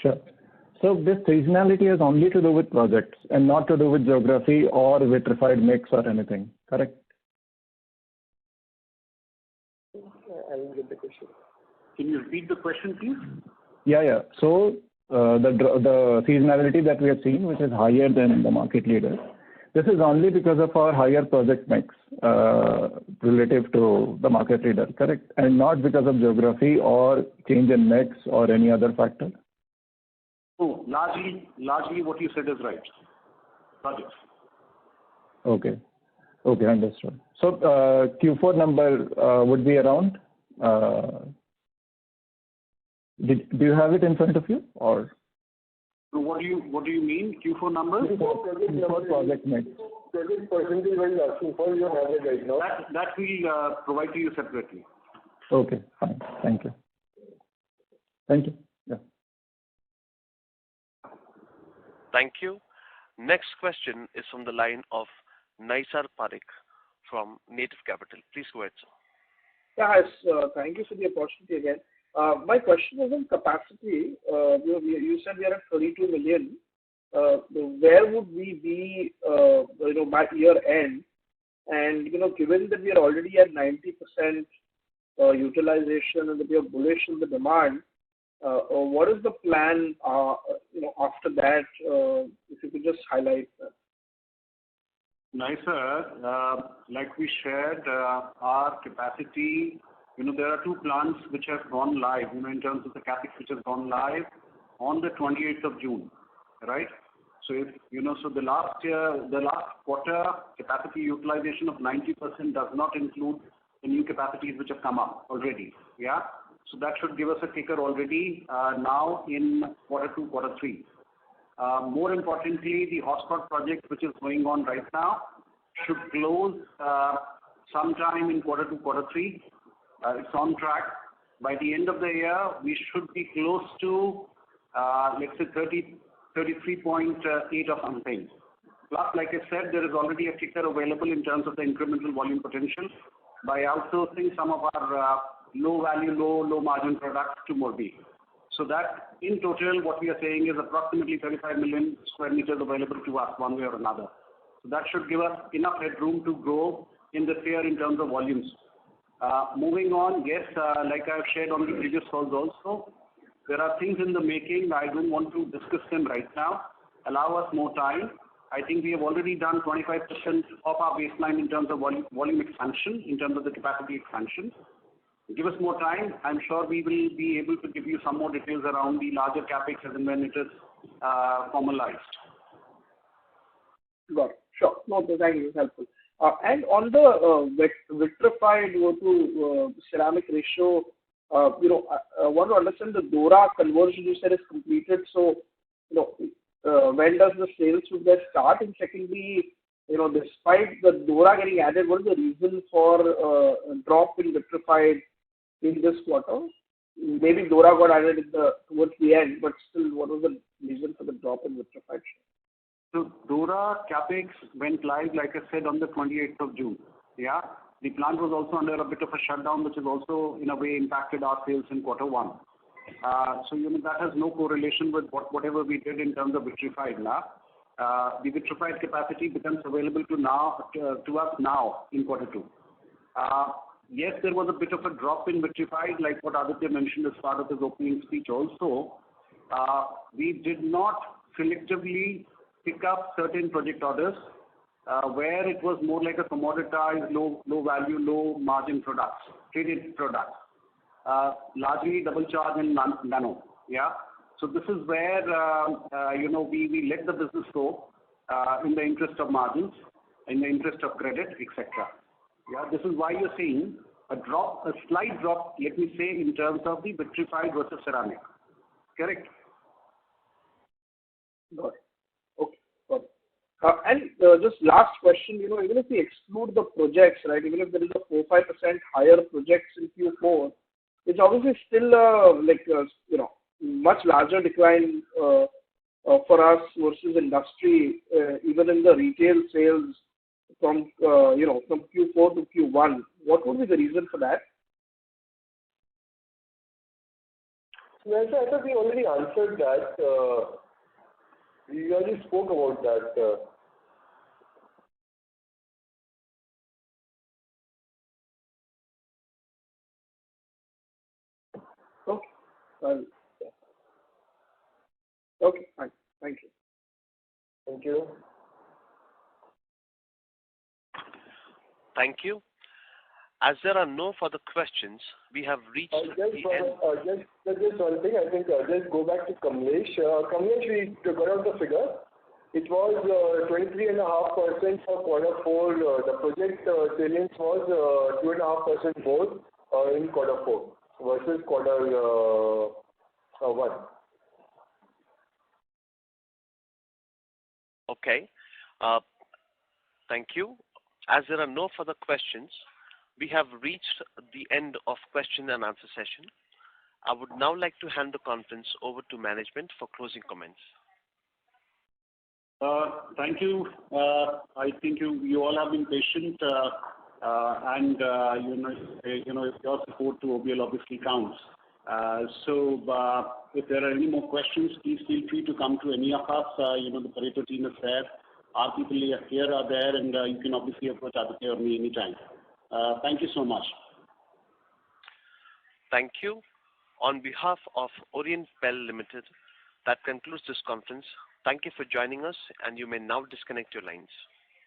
Sure. So this seasonality is only to do with projects and not to do with geography or vitrified mix or anything, correct? I didn't get the question. Can you repeat the question, please? Yeah. So the seasonality that we have seen, which is higher than the market leader, this is only because of our higher project mix relative to the market leader, correct? And not because of geography or change in mix or any other factor? Oh, largely what you said is right. Projects. Okay, understood. So Q4 number would be around Do you have it in front of you or? So what do you mean? Q4 numbers? Q4 project mix. Project percentage what you're asking for, you don't have it right now. That we'll provide to you separately. Okay, fine. Thank you. Thank you. Yeah. Thank you. Next question is from the line of Naisar Parekh from Native Capital. Please go ahead, sir. Yeah, yes, thank you for the opportunity again. My question is on capacity. You said we are at 32 million. Where would we be, by year end? And, given that we are already at 90% utilization and that we are bullish in the demand, what is the plan, after that, if you could just highlight that? Nice, sir. Like we shared, our capacity, there are two plants which have gone live, in terms of the CapEx which has gone live on the 28th of June, right? So if, so the last quarter capacity utilization of 90% does not include the new capacities which have come up already, yeah? So that should give us a kicker already now in quarter 2, quarter 3. More importantly, the hotspot project which is going on right now should close sometime in quarter 2, quarter 3. It's on track. By the end of the year, we should be close to, let's say 33.8 or something. Plus, like I said, there is already a kicker available in terms of the incremental volume potential by outsourcing some of our low value, low margin products to Morbi. So that in total, what we are saying is approximately 35 million square meters available to us one way or another. So that should give us enough headroom to grow in this year in terms of volumes. Moving on, yes, like I've shared on the previous calls also, there are things in the making. I don't want to discuss them right now. Allow us more time. I think we have already done 25% of our baseline in terms of volume expansion, in terms of the capacity expansion. Give us more time. I'm sure we will be able to give you some more details around the larger capex as and when it is formalized. Got it. Sure. No, thank you. It's helpful. And on the vitrified to ceramic ratio, I want to understand the Dora conversion you said is completed. So, when does the sales should they start? And secondly, despite the Dora getting added, what is the reason for a drop in vitrified in this quarter? Maybe Dora got added towards the end, but still, what was the reason for the drop in vitrified? So Dora capex went live, like I said, on the 28th of June. Yeah, the plant was also under a bit of a shutdown, which has also in a way impacted our sales in quarter 1. So that has no correlation with whatever we did in terms of vitrified now. The vitrified capacity becomes available to us now in quarter 2. Yes, there was a bit of a drop in vitrified, like what Aditya mentioned as part of his opening speech also. We did not selectively pick up certain project orders where it was more like a commoditized, low value, low margin products, traded products, largely double charge and nano. Yeah. So this is where, we let the business go in the interest of margins, in the interest of credit, etc. Yeah, this is why you're seeing a slight drop, let me say, in terms of the vitrified versus ceramic. Correct? Got it. Okay, got it. And just last question, even if we exclude the projects, right, even if there is a 4-5% higher projects in Q4, it's obviously still much larger decline for us versus industry, even in the retail sales from from Q4 to Q1. What would be the reason for that? Yes, I thought we already answered that. We already spoke about that. Okay. Okay, fine. Thank you. Thank you. Thank you. As there are no further questions, we have reached the end. Just one thing. I think just go back to Kamlesh. Kamlesh, we got out the figure. It was 23.5% for quarter 4. The project salience was 2.5% more in quarter 4 versus quarter 1. Okay. Uh, Thank you. As there are no further questions, we have reached the end of question and answer session. I would now like to hand the conference over to management for closing comments. Thank you. I think you all have been patient, and your support to OBL obviously counts. So if there are any more questions, please feel free to come to any of us. The Pareto team is there. Our people here are there, and you can obviously approach Aditya or me anytime. Thank you so much. Thank you. On behalf of Orient Bell Limited, that concludes this conference. Thank you for joining us, and you may now disconnect your lines.